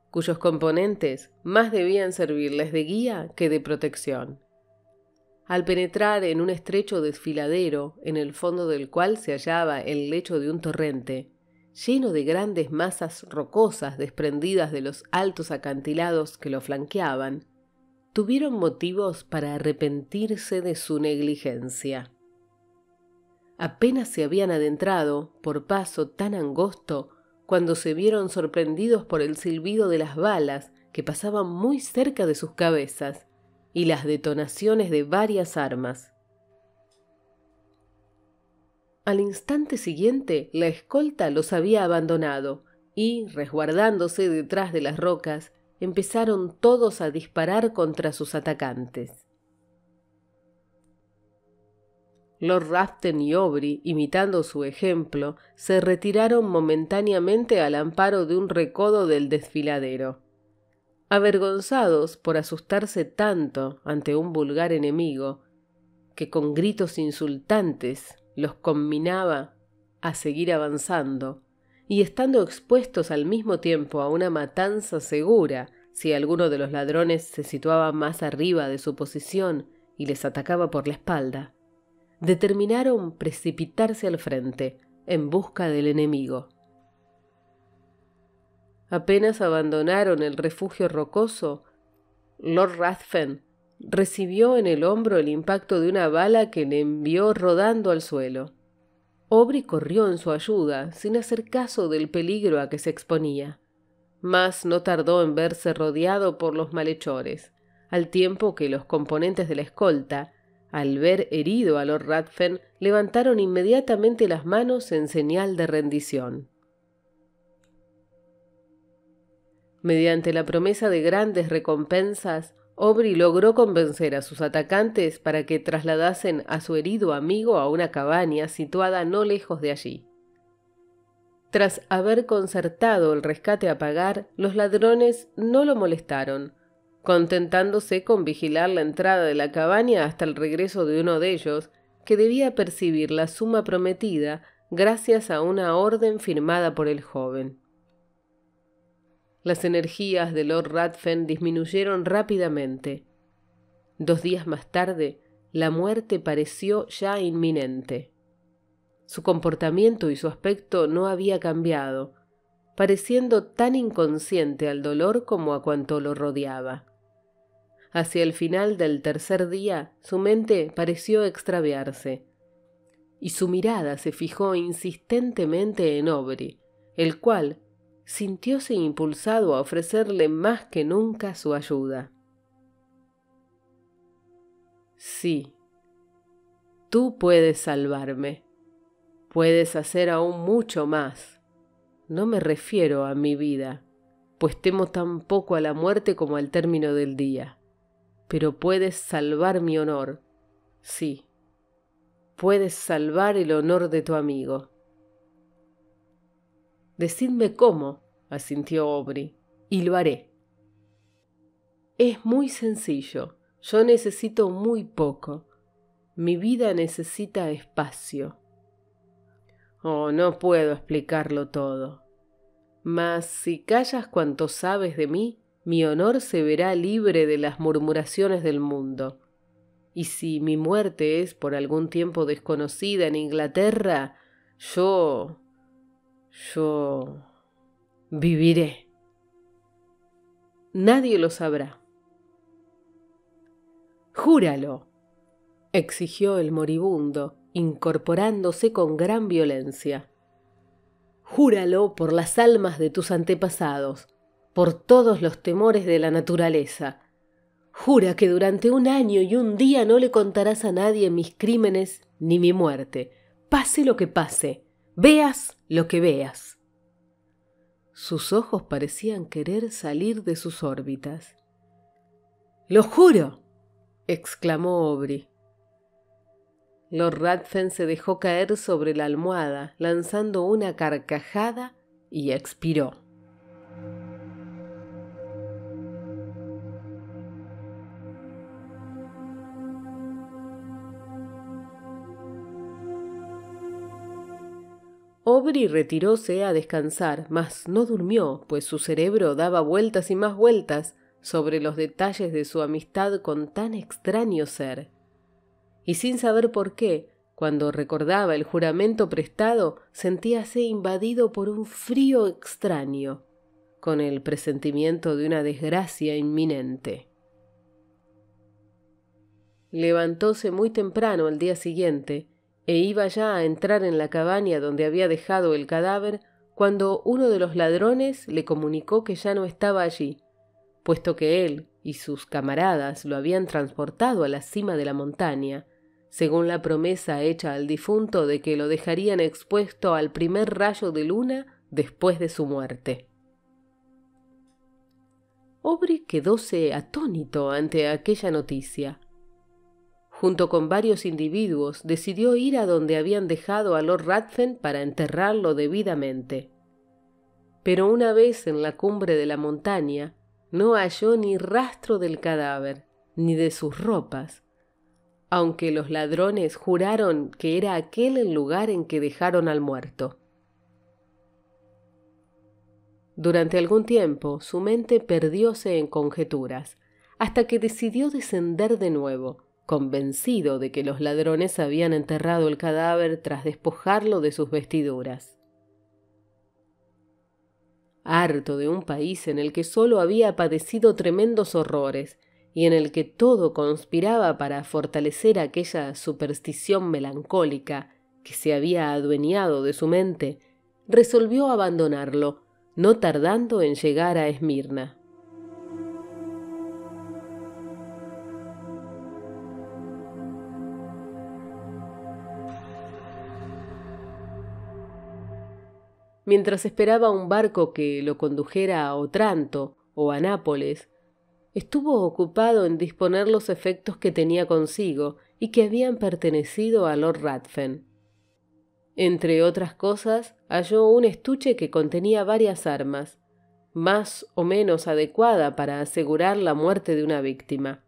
cuyos componentes más debían servirles de guía que de protección. Al penetrar en un estrecho desfiladero, en el fondo del cual se hallaba el lecho de un torrente, lleno de grandes masas rocosas desprendidas de los altos acantilados que lo flanqueaban, tuvieron motivos para arrepentirse de su negligencia. Apenas se habían adentrado, por paso tan angosto, cuando se vieron sorprendidos por el silbido de las balas que pasaban muy cerca de sus cabezas, y las detonaciones de varias armas. Al instante siguiente, la escolta los había abandonado y, resguardándose detrás de las rocas, empezaron todos a disparar contra sus atacantes. Lord Ruthven y Aubrey, imitando su ejemplo, se retiraron momentáneamente al amparo de un recodo del desfiladero. Avergonzados por asustarse tanto ante un vulgar enemigo, que con gritos insultantes los conminaba a seguir avanzando, y estando expuestos al mismo tiempo a una matanza segura si alguno de los ladrones se situaba más arriba de su posición y les atacaba por la espalda, determinaron precipitarse al frente en busca del enemigo. Apenas abandonaron el refugio rocoso, Lord Ruthven recibió en el hombro el impacto de una bala que le envió rodando al suelo. Aubrey corrió en su ayuda, sin hacer caso del peligro a que se exponía, mas no tardó en verse rodeado por los malhechores, al tiempo que los componentes de la escolta, al ver herido a Lord Ruthven, levantaron inmediatamente las manos en señal de rendición. Mediante la promesa de grandes recompensas, Aubrey logró convencer a sus atacantes para que trasladasen a su herido amigo a una cabaña situada no lejos de allí. Tras haber concertado el rescate a pagar, los ladrones no lo molestaron, contentándose con vigilar la entrada de la cabaña hasta el regreso de uno de ellos, que debía percibir la suma prometida gracias a una orden firmada por el joven. Las energías de Lord Ruthven disminuyeron rápidamente. 2 días más tarde, la muerte pareció ya inminente. Su comportamiento y su aspecto no había cambiado, pareciendo tan inconsciente al dolor como a cuanto lo rodeaba. Hacia el final del 3er día, su mente pareció extraviarse, y su mirada se fijó insistentemente en Aubrey, el cual sintióse impulsado a ofrecerle más que nunca su ayuda. Sí, tú puedes salvarme. Puedes hacer aún mucho más. No me refiero a mi vida, pues temo tan poco a la muerte como al término del día. Pero puedes salvar mi honor. Sí, puedes salvar el honor de tu amigo. Decidme cómo, asintió Aubrey, y lo haré. Es muy sencillo. Yo necesito muy poco. Mi vida necesita espacio. Oh, no puedo explicarlo todo. Mas si callas cuanto sabes de mí, mi honor se verá libre de las murmuraciones del mundo. Y si mi muerte es por algún tiempo desconocida en Inglaterra, yo viviré. Nadie lo sabrá. Júralo, exigió el moribundo, incorporándose con gran violencia. Júralo por las almas de tus antepasados, por todos los temores de la naturaleza. Jura que durante 1 año y 1 día no le contarás a nadie mis crímenes ni mi muerte, pase lo que pase, veas lo que veas. Sus ojos parecían querer salir de sus órbitas. —¡Lo juro! —exclamó Aubrey. Lord Ruthven se dejó caer sobre la almohada, lanzando una carcajada, y expiró. Aubrey retiróse a descansar, mas no durmió, pues su cerebro daba vueltas y más vueltas sobre los detalles de su amistad con tan extraño ser. Y sin saber por qué, cuando recordaba el juramento prestado, sentíase invadido por un frío extraño, con el presentimiento de una desgracia inminente. Levantóse muy temprano al día siguiente, e iba ya a entrar en la cabaña donde había dejado el cadáver, cuando uno de los ladrones le comunicó que ya no estaba allí, puesto que él y sus camaradas lo habían transportado a la cima de la montaña, según la promesa hecha al difunto de que lo dejarían expuesto al primer rayo de luna después de su muerte. Aubrey quedóse atónito ante aquella noticia. junto con varios individuos, decidió ir a donde habían dejado a Lord Ruthven para enterrarlo debidamente. Pero una vez en la cumbre de la montaña, no halló ni rastro del cadáver, ni de sus ropas, aunque los ladrones juraron que era aquel el lugar en que dejaron al muerto. Durante algún tiempo su mente perdióse en conjeturas, hasta que decidió descender de nuevo, convencido de que los ladrones habían enterrado el cadáver tras despojarlo de sus vestiduras. Harto de un país en el que solo había padecido tremendos horrores y en el que todo conspiraba para fortalecer aquella superstición melancólica que se había adueñado de su mente, resolvió abandonarlo, no tardando en llegar a Esmirna. Mientras esperaba un barco que lo condujera a Otranto o a Nápoles, estuvo ocupado en disponer los efectos que tenía consigo y que habían pertenecido a Lord Ruthven. Entre otras cosas, halló un estuche que contenía varias armas, más o menos adecuada para asegurar la muerte de una víctima.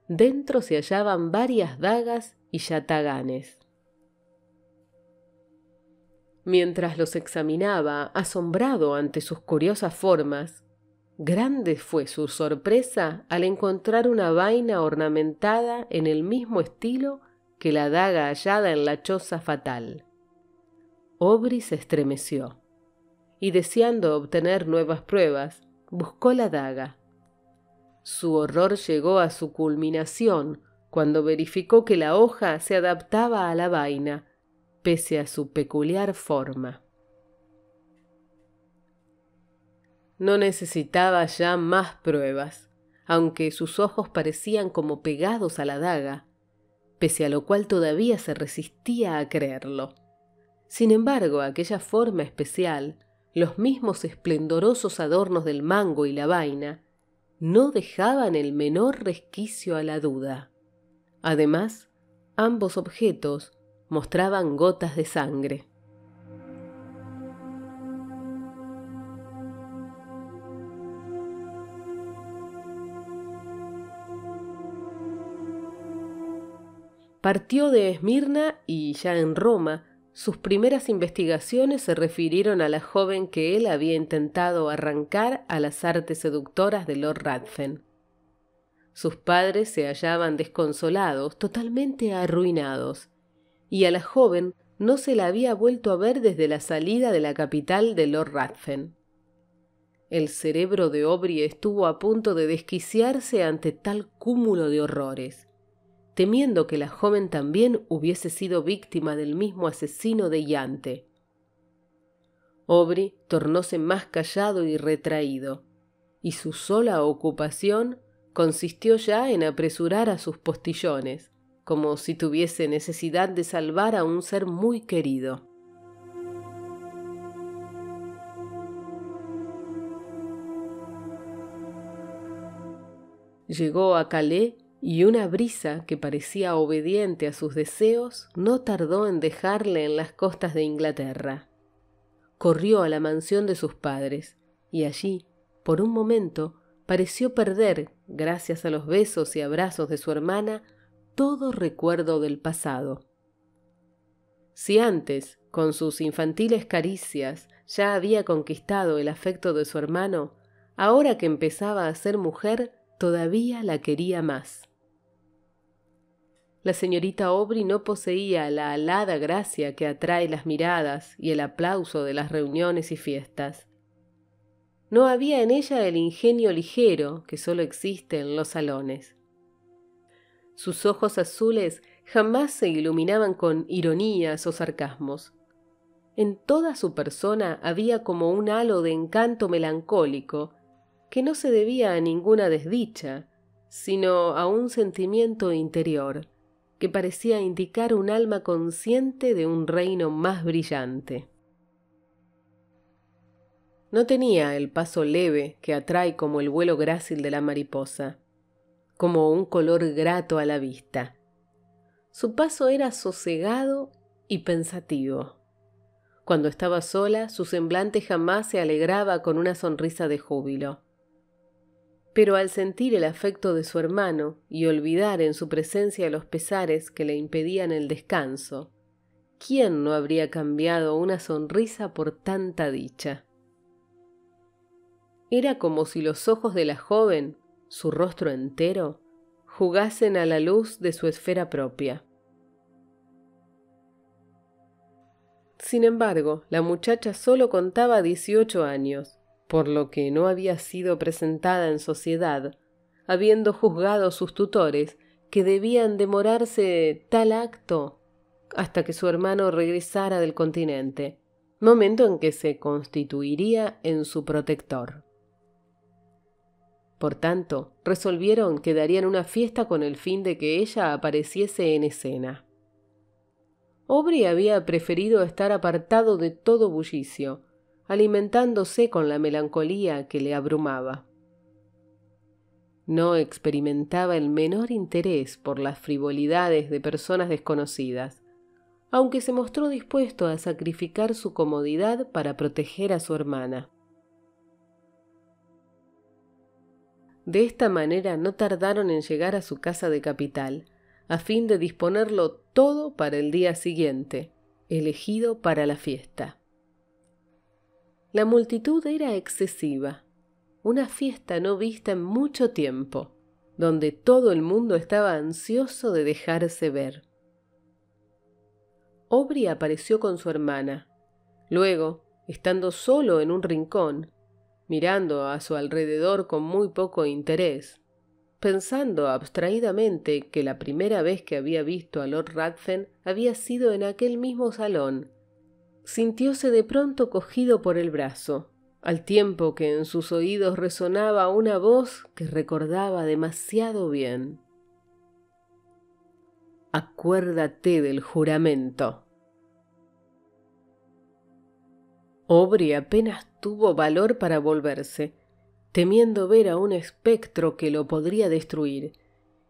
Dentro se hallaban varias dagas y yataganes. Mientras los examinaba, asombrado ante sus curiosas formas, grande fue su sorpresa al encontrar una vaina ornamentada en el mismo estilo que la daga hallada en la choza fatal. Aubrey se estremeció y, deseando obtener nuevas pruebas, buscó la daga. Su horror llegó a su culminación cuando verificó que la hoja se adaptaba a la vaina, pese a su peculiar forma. No necesitaba ya más pruebas, aunque sus ojos parecían como pegados a la daga, pese a lo cual todavía se resistía a creerlo. Sin embargo, aquella forma especial, los mismos esplendorosos adornos del mango y la vaina, no dejaban el menor resquicio a la duda. Además, ambos objetos mostraban gotas de sangre. Partió de Esmirna y, ya en Roma, sus primeras investigaciones se refirieron a la joven que él había intentado arrancar a las artes seductoras de Lord Ruthven. Sus padres se hallaban desconsolados, totalmente arruinados, y a la joven no se la había vuelto a ver desde la salida de la capital de Lord Ruthven. El cerebro de Aubrey estuvo a punto de desquiciarse ante tal cúmulo de horrores, temiendo que la joven también hubiese sido víctima del mismo asesino de Yante. Aubrey tornóse más callado y retraído, y su sola ocupación consistió ya en apresurar a sus postillones, como si tuviese necesidad de salvar a un ser muy querido. Llegó a Calais y una brisa que parecía obediente a sus deseos no tardó en dejarle en las costas de Inglaterra. Corrió a la mansión de sus padres y allí, por un momento, pareció perder, gracias a los besos y abrazos de su hermana, todo recuerdo del pasado. Si antes, con sus infantiles caricias, ya había conquistado el afecto de su hermano, ahora que empezaba a ser mujer, todavía la quería más. La señorita Aubrey no poseía la alada gracia que atrae las miradas y el aplauso de las reuniones y fiestas. No había en ella el ingenio ligero que solo existe en los salones. Sus ojos azules jamás se iluminaban con ironías o sarcasmos. En toda su persona había como un halo de encanto melancólico que no se debía a ninguna desdicha, sino a un sentimiento interior que parecía indicar un alma consciente de un reino más brillante. No tenía el paso leve que atrae como el vuelo grácil de la mariposa, como un color grato a la vista, Su paso era sosegado y pensativo. Cuando estaba sola, su semblante jamás se alegraba con una sonrisa de júbilo. Pero al sentir el afecto de su hermano y olvidar en su presencia los pesares que le impedían el descanso, ¿quién no habría cambiado una sonrisa por tanta dicha? Era como si los ojos de la joven, su rostro entero, jugasen a la luz de su esfera propia. Sin embargo, la muchacha solo contaba 18 años, por lo que no había sido presentada en sociedad, habiendo juzgado sus tutores que debían demorarse tal acto hasta que su hermano regresara del continente, momento en que se constituiría en su protector. Por tanto, resolvieron que darían una fiesta con el fin de que ella apareciese en escena. Aubrey había preferido estar apartado de todo bullicio, alimentándose con la melancolía que le abrumaba. No experimentaba el menor interés por las frivolidades de personas desconocidas, aunque se mostró dispuesto a sacrificar su comodidad para proteger a su hermana. De esta manera no tardaron en llegar a su casa de capital, a fin de disponerlo todo para el día siguiente, elegido para la fiesta. La multitud era excesiva, una fiesta no vista en mucho tiempo, donde todo el mundo estaba ansioso de dejarse ver. Aubrey apareció con su hermana. Luego, estando solo en un rincón, mirando a su alrededor con muy poco interés, pensando abstraídamente que la primera vez que había visto a Lord Ruthven había sido en aquel mismo salón, sintióse de pronto cogido por el brazo, al tiempo que en sus oídos resonaba una voz que recordaba demasiado bien. «Acuérdate del juramento». Aubrey apenas tuvo valor para volverse, temiendo ver a un espectro que lo podría destruir,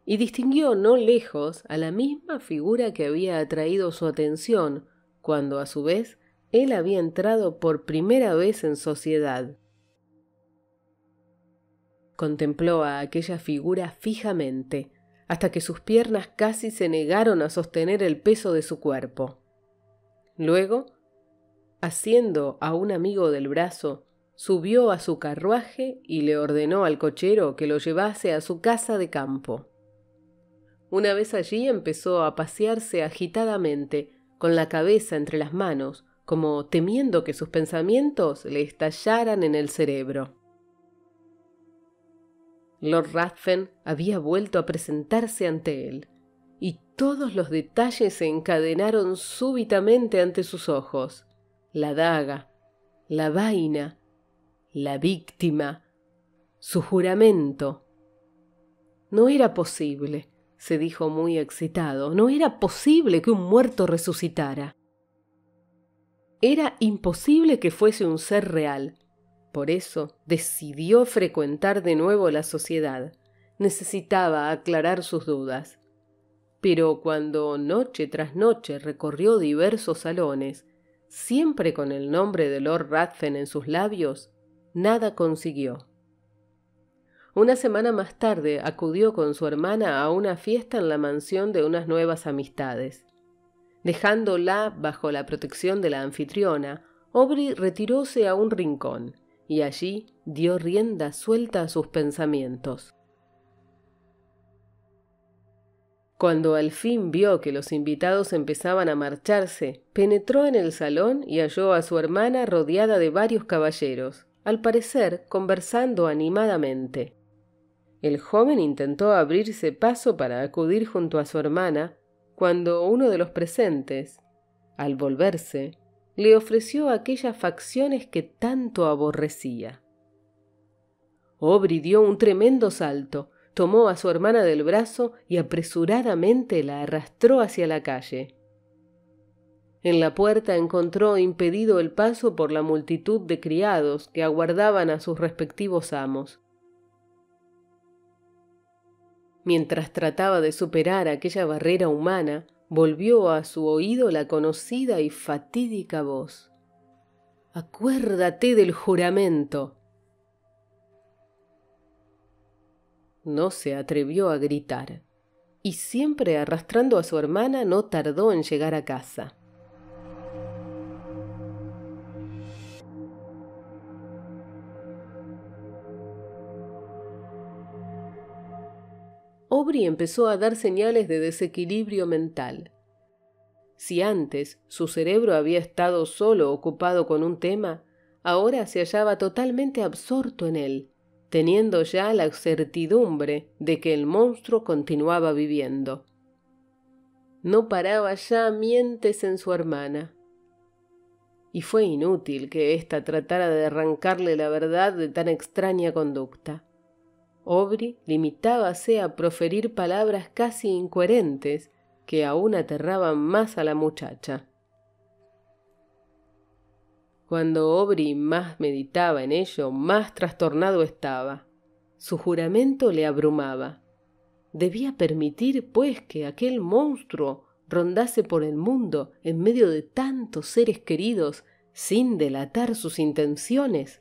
y distinguió no lejos a la misma figura que había atraído su atención cuando, a su vez, él había entrado por primera vez en sociedad. Contempló a aquella figura fijamente, hasta que sus piernas casi se negaron a sostener el peso de su cuerpo. Luego, asiendo a un amigo del brazo, subió a su carruaje y le ordenó al cochero que lo llevase a su casa de campo. Una vez allí empezó a pasearse agitadamente, con la cabeza entre las manos, como temiendo que sus pensamientos le estallaran en el cerebro. Lord Ruthven había vuelto a presentarse ante él, y todos los detalles se encadenaron súbitamente ante sus ojos. La daga, la vaina, la víctima, su juramento. No era posible, se dijo muy excitado, no era posible que un muerto resucitara. Era imposible que fuese un ser real. Por eso decidió frecuentar de nuevo la sociedad. Necesitaba aclarar sus dudas. Pero cuando noche tras noche recorrió diversos salones, siempre con el nombre de Lord Ruthven en sus labios, nada consiguió. Una semana más tarde acudió con su hermana a una fiesta en la mansión de unas nuevas amistades. Dejándola bajo la protección de la anfitriona, Aubrey retiróse a un rincón y allí dio rienda suelta a sus pensamientos. Cuando al fin vio que los invitados empezaban a marcharse, penetró en el salón y halló a su hermana rodeada de varios caballeros, al parecer conversando animadamente. El joven intentó abrirse paso para acudir junto a su hermana, cuando uno de los presentes, al volverse, le ofreció aquellas facciones que tanto aborrecía. Aubrey dio un tremendo salto, tomó a su hermana del brazo y apresuradamente la arrastró hacia la calle. En la puerta encontró impedido el paso por la multitud de criados que aguardaban a sus respectivos amos. Mientras trataba de superar aquella barrera humana, volvió a su oído la conocida y fatídica voz. «Acuérdate del juramento». No se atrevió a gritar, y siempre arrastrando a su hermana no tardó en llegar a casa. Aubrey empezó a dar señales de desequilibrio mental. Si antes su cerebro había estado solo ocupado con un tema, ahora se hallaba totalmente absorto en él, teniendo ya la certidumbre de que el monstruo continuaba viviendo. No paraba ya mientes en su hermana, y fue inútil que ésta tratara de arrancarle la verdad de tan extraña conducta. Aubrey limitábase a proferir palabras casi incoherentes que aún aterraban más a la muchacha. Cuando Aubrey más meditaba en ello, más trastornado estaba. Su juramento le abrumaba. Debía permitir, pues, que aquel monstruo rondase por el mundo en medio de tantos seres queridos sin delatar sus intenciones.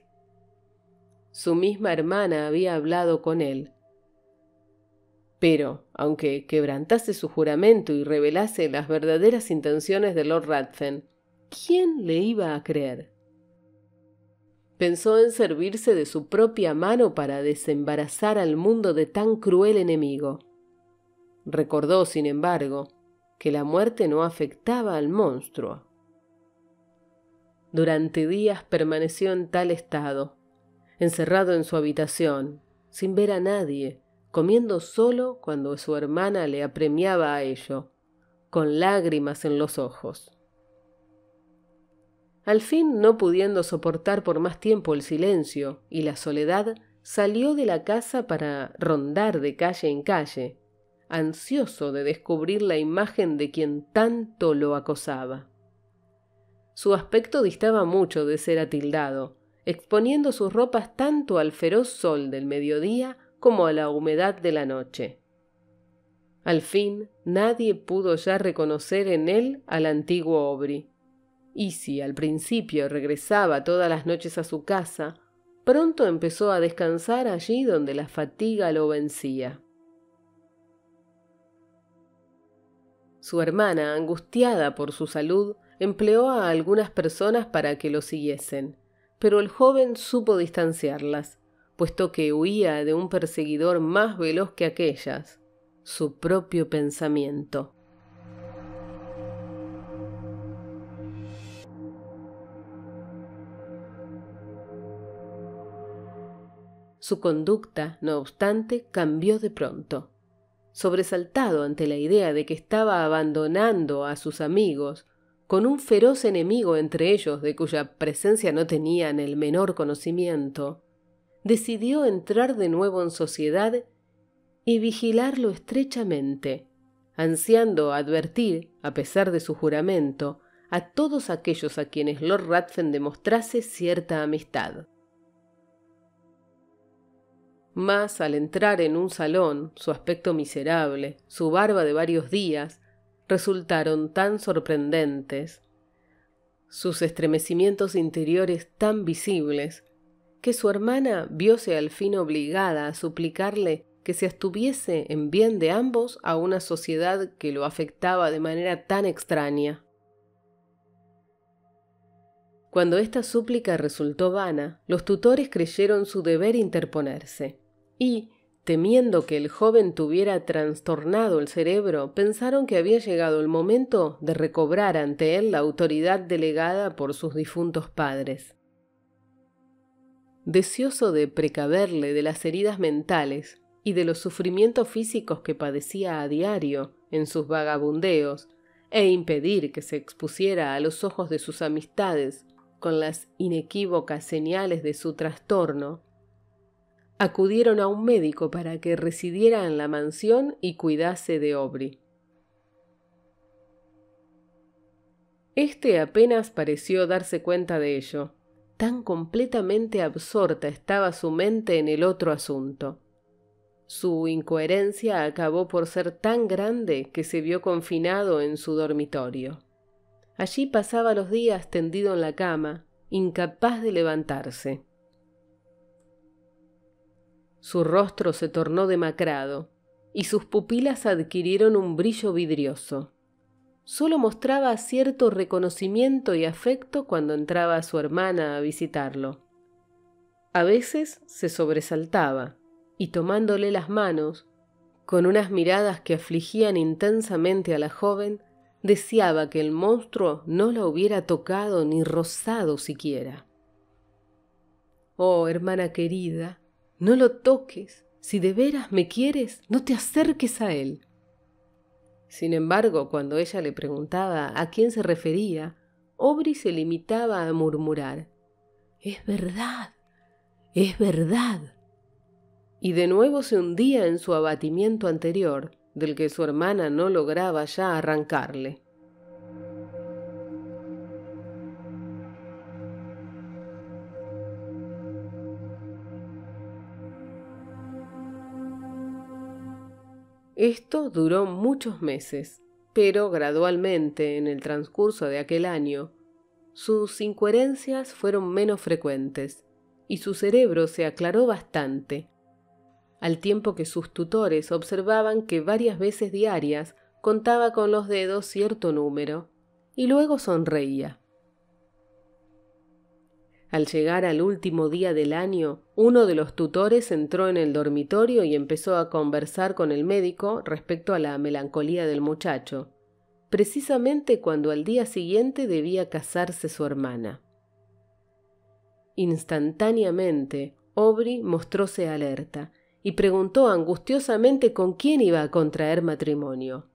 Su misma hermana había hablado con él. Pero, aunque quebrantase su juramento y revelase las verdaderas intenciones de Lord Ruthven, ¿quién le iba a creer? Pensó en servirse de su propia mano para desembarazar al mundo de tan cruel enemigo. Recordó, sin embargo, que la muerte no afectaba al monstruo. Durante días permaneció en tal estado, encerrado en su habitación, sin ver a nadie, comiendo solo cuando su hermana le apremiaba a ello, con lágrimas en los ojos. Al fin, no pudiendo soportar por más tiempo el silencio y la soledad, salió de la casa para rondar de calle en calle, ansioso de descubrir la imagen de quien tanto lo acosaba. Su aspecto distaba mucho de ser atildado, exponiendo sus ropas tanto al feroz sol del mediodía como a la humedad de la noche. Al fin, nadie pudo ya reconocer en él al antiguo Aubrey, y si al principio regresaba todas las noches a su casa, pronto empezó a descansar allí donde la fatiga lo vencía. Su hermana, angustiada por su salud, empleó a algunas personas para que lo siguiesen, pero el joven supo distanciarlas, puesto que huía de un perseguidor más veloz que aquellas, su propio pensamiento. Su conducta, no obstante, cambió de pronto. Sobresaltado ante la idea de que estaba abandonando a sus amigos, con un feroz enemigo entre ellos de cuya presencia no tenían el menor conocimiento, decidió entrar de nuevo en sociedad y vigilarlo estrechamente, ansiando advertir, a pesar de su juramento, a todos aquellos a quienes Lord Ruthven demostrase cierta amistad. Mas al entrar en un salón, su aspecto miserable, su barba de varios días, resultaron tan sorprendentes, sus estremecimientos interiores tan visibles, que su hermana vióse al fin obligada a suplicarle que se abstuviese en bien de ambos a una sociedad que lo afectaba de manera tan extraña. Cuando esta súplica resultó vana, los tutores creyeron su deber interponerse, y, temiendo que el joven tuviera trastornado el cerebro, pensaron que había llegado el momento de recobrar ante él la autoridad delegada por sus difuntos padres. Deseoso de precaverle de las heridas mentales y de los sufrimientos físicos que padecía a diario en sus vagabundeos, e impedir que se expusiera a los ojos de sus amistades con las inequívocas señales de su trastorno, acudieron a un médico para que residiera en la mansión y cuidase de Aubrey. Este apenas pareció darse cuenta de ello, tan completamente absorta estaba su mente en el otro asunto. Su incoherencia acabó por ser tan grande que se vio confinado en su dormitorio. Allí pasaba los días tendido en la cama, incapaz de levantarse. Su rostro se tornó demacrado y sus pupilas adquirieron un brillo vidrioso. Solo mostraba cierto reconocimiento y afecto cuando entraba a su hermana a visitarlo. A veces se sobresaltaba y tomándole las manos, con unas miradas que afligían intensamente a la joven, deseaba que el monstruo no la hubiera tocado ni rozado siquiera. «Oh, hermana querida, no lo toques. Si de veras me quieres, no te acerques a él». Sin embargo, cuando ella le preguntaba a quién se refería, Aubrey se limitaba a murmurar: «Es verdad, es verdad». Y de nuevo se hundía en su abatimiento anterior, del que su hermana no lograba ya arrancarle. Esto duró muchos meses, pero gradualmente, en el transcurso de aquel año, sus incoherencias fueron menos frecuentes y su cerebro se aclaró bastante, al tiempo que sus tutores observaban que varias veces diarias contaba con los dedos cierto número y luego sonreía. Al llegar al último día del año, uno de los tutores entró en el dormitorio y empezó a conversar con el médico respecto a la melancolía del muchacho, precisamente cuando al día siguiente debía casarse su hermana. Instantáneamente, Aubrey mostróse alerta y preguntó angustiosamente con quién iba a contraer matrimonio.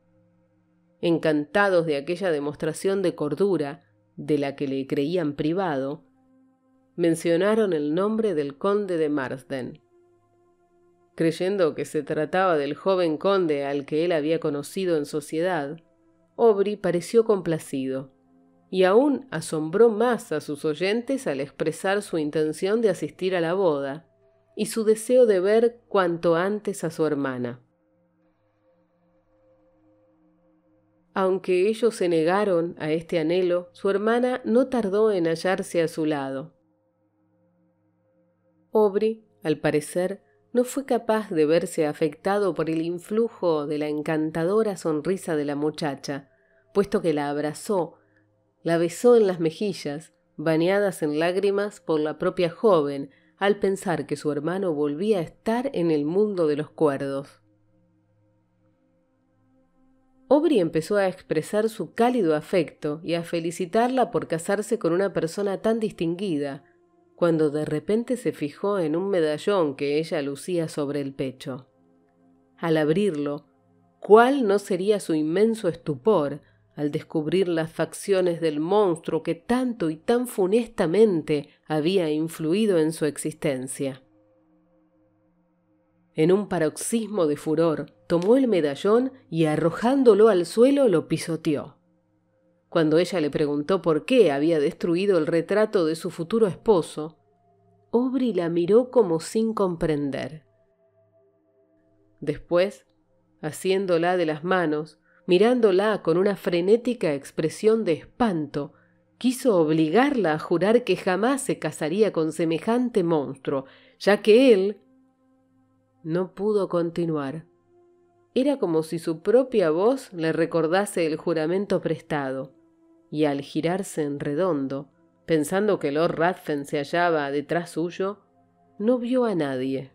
Encantados de aquella demostración de cordura, de la que le creían privado, mencionaron el nombre del conde de Marsden. Creyendo que se trataba del joven conde al que él había conocido en sociedad, Aubrey pareció complacido, y aún asombró más a sus oyentes al expresar su intención de asistir a la boda y su deseo de ver cuanto antes a su hermana. Aunque ellos se negaron a este anhelo, su hermana no tardó en hallarse a su lado. Aubrey, al parecer, no fue capaz de verse afectado por el influjo de la encantadora sonrisa de la muchacha, puesto que la abrazó, la besó en las mejillas, bañadas en lágrimas por la propia joven, al pensar que su hermano volvía a estar en el mundo de los cuerdos. Aubrey empezó a expresar su cálido afecto y a felicitarla por casarse con una persona tan distinguida, cuando de repente se fijó en un medallón que ella lucía sobre el pecho. Al abrirlo, ¿cuál no sería su inmenso estupor al descubrir las facciones del monstruo que tanto y tan funestamente había influido en su existencia? En un paroxismo de furor, tomó el medallón y arrojándolo al suelo lo pisoteó. Cuando ella le preguntó por qué había destruido el retrato de su futuro esposo, Aubrey la miró como sin comprender. Después, haciéndola de las manos, mirándola con una frenética expresión de espanto, quiso obligarla a jurar que jamás se casaría con semejante monstruo, ya que él no pudo continuar. Era como si su propia voz le recordase el juramento prestado, y al girarse en redondo, pensando que Lord Ruthven se hallaba detrás suyo, no vio a nadie.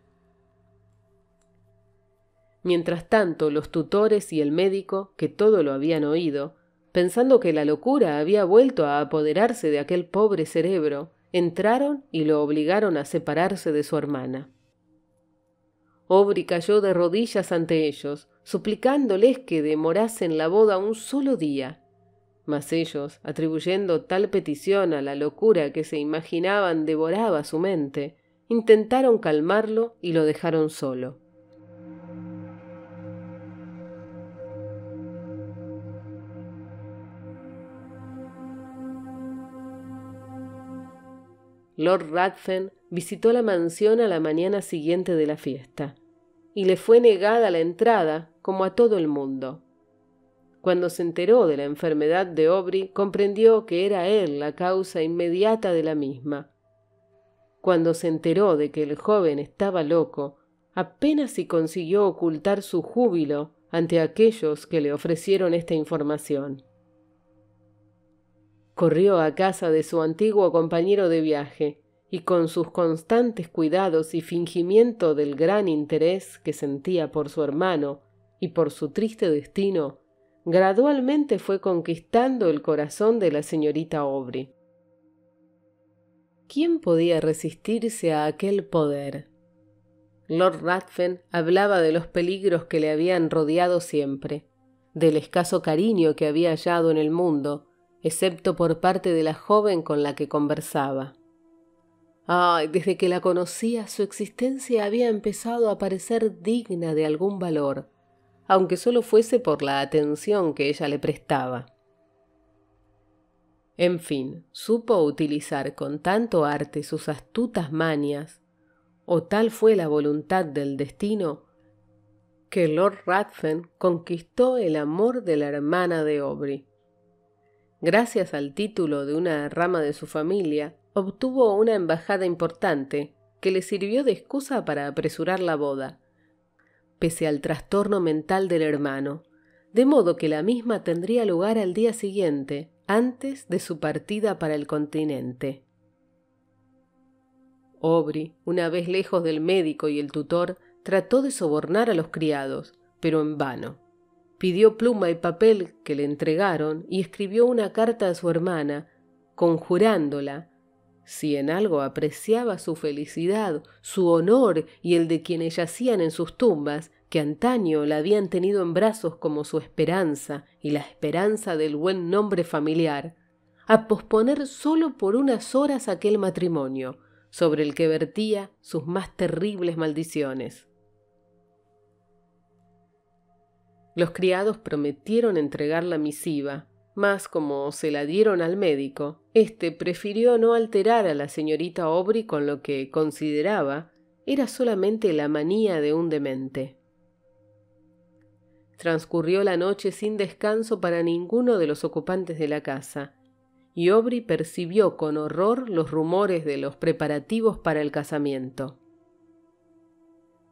Mientras tanto, los tutores y el médico, que todo lo habían oído, pensando que la locura había vuelto a apoderarse de aquel pobre cerebro, entraron y lo obligaron a separarse de su hermana. Aubrey cayó de rodillas ante ellos, suplicándoles que demorasen la boda un solo día, mas ellos, atribuyendo tal petición a la locura que se imaginaban devoraba su mente, intentaron calmarlo y lo dejaron solo. Lord Ruthven visitó la mansión a la mañana siguiente de la fiesta. y le fue negada la entrada, como a todo el mundo. Cuando se enteró de la enfermedad de Aubrey, comprendió que era él la causa inmediata de la misma. Cuando se enteró de que el joven estaba loco, apenas si consiguió ocultar su júbilo ante aquellos que le ofrecieron esta información. Corrió a casa de su antiguo compañero de viaje y con sus constantes cuidados y fingimiento del gran interés que sentía por su hermano y por su triste destino, gradualmente fue conquistando el corazón de la señorita Aubrey. ¿Quién podía resistirse a aquel poder? Lord Ruthven hablaba de los peligros que le habían rodeado siempre, del escaso cariño que había hallado en el mundo, excepto por parte de la joven con la que conversaba. Ay, desde que la conocía, su existencia había empezado a parecer digna de algún valor, aunque solo fuese por la atención que ella le prestaba. En fin, supo utilizar con tanto arte sus astutas mañas, o tal fue la voluntad del destino, que Lord Ruthven conquistó el amor de la hermana de Aubrey. Gracias al título de una rama de su familia, obtuvo una embajada importante que le sirvió de excusa para apresurar la boda, pese al trastorno mental del hermano, de modo que la misma tendría lugar al día siguiente, antes de su partida para el continente. Aubrey, una vez lejos del médico y el tutor, trató de sobornar a los criados, pero en vano. Pidió pluma y papel que le entregaron y escribió una carta a su hermana, conjurándola, si en algo apreciaba su felicidad, su honor y el de quienes yacían en sus tumbas, que antaño la habían tenido en brazos como su esperanza y la esperanza del buen nombre familiar, a posponer solo por unas horas aquel matrimonio, sobre el que vertía sus más terribles maldiciones. Los criados prometieron entregar la misiva, mas como se la dieron al médico, éste prefirió no alterar a la señorita Aubrey con lo que consideraba era solamente la manía de un demente. Transcurrió la noche sin descanso para ninguno de los ocupantes de la casa, y Aubrey percibió con horror los rumores de los preparativos para el casamiento.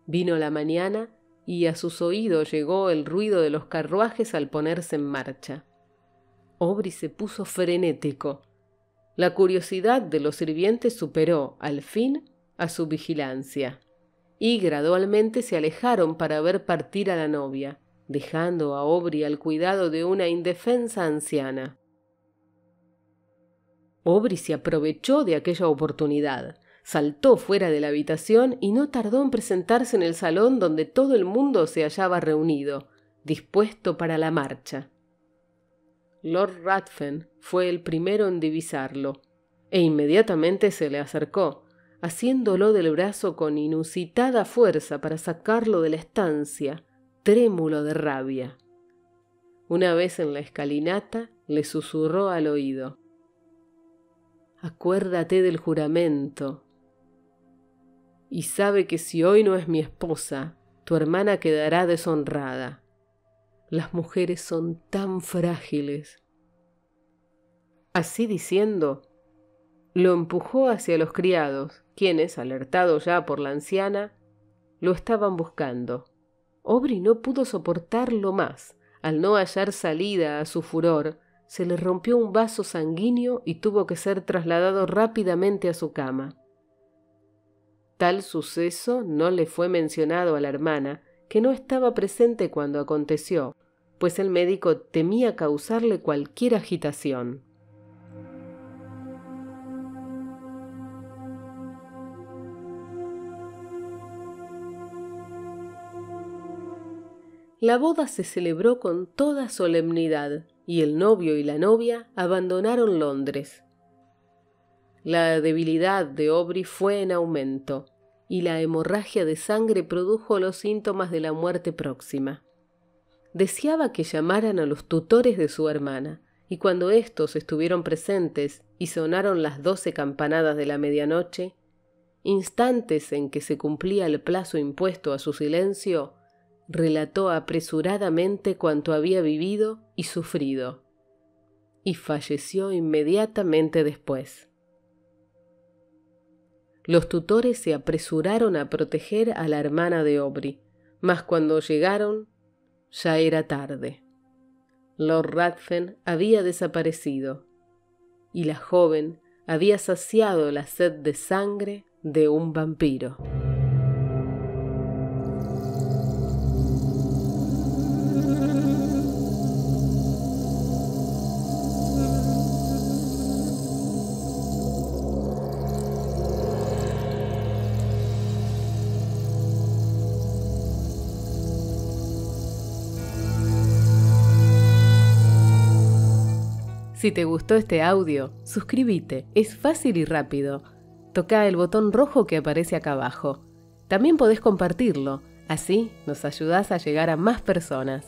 Vino la mañana y a sus oídos llegó el ruido de los carruajes al ponerse en marcha. Aubrey se puso frenético. La curiosidad de los sirvientes superó, al fin, a su vigilancia, y gradualmente se alejaron para ver partir a la novia, dejando a Aubrey al cuidado de una indefensa anciana. Aubrey se aprovechó de aquella oportunidad, saltó fuera de la habitación y no tardó en presentarse en el salón donde todo el mundo se hallaba reunido, dispuesto para la marcha. Lord Ruthven fue el primero en divisarlo, e inmediatamente se le acercó, haciéndolo del brazo con inusitada fuerza para sacarlo de la estancia, trémulo de rabia. Una vez en la escalinata, le susurró al oído: «Acuérdate del juramento, y sabe que si hoy no es mi esposa, tu hermana quedará deshonrada. Las mujeres son tan frágiles». Así diciendo, lo empujó hacia los criados, quienes, alertados ya por la anciana, lo estaban buscando. Aubrey no pudo soportarlo más. Al no hallar salida a su furor, se le rompió un vaso sanguíneo y tuvo que ser trasladado rápidamente a su cama. Tal suceso no le fue mencionado a la hermana, que no estaba presente cuando aconteció, pues el médico temía causarle cualquier agitación. La boda se celebró con toda solemnidad y el novio y la novia abandonaron Londres. La debilidad de Aubrey fue en aumento y la hemorragia de sangre produjo los síntomas de la muerte próxima. Deseaba que llamaran a los tutores de su hermana, y cuando éstos estuvieron presentes y sonaron las 12 campanadas de la medianoche, instantes en que se cumplía el plazo impuesto a su silencio, relató apresuradamente cuanto había vivido y sufrido, y falleció inmediatamente después. Los tutores se apresuraron a proteger a la hermana de Aubrey, mas cuando llegaron ya era tarde. Lord Ruthven había desaparecido, y la joven había saciado la sed de sangre de un vampiro. Si te gustó este audio, suscríbete, es fácil y rápido. Toca el botón rojo que aparece acá abajo. También podés compartirlo, así nos ayudás a llegar a más personas.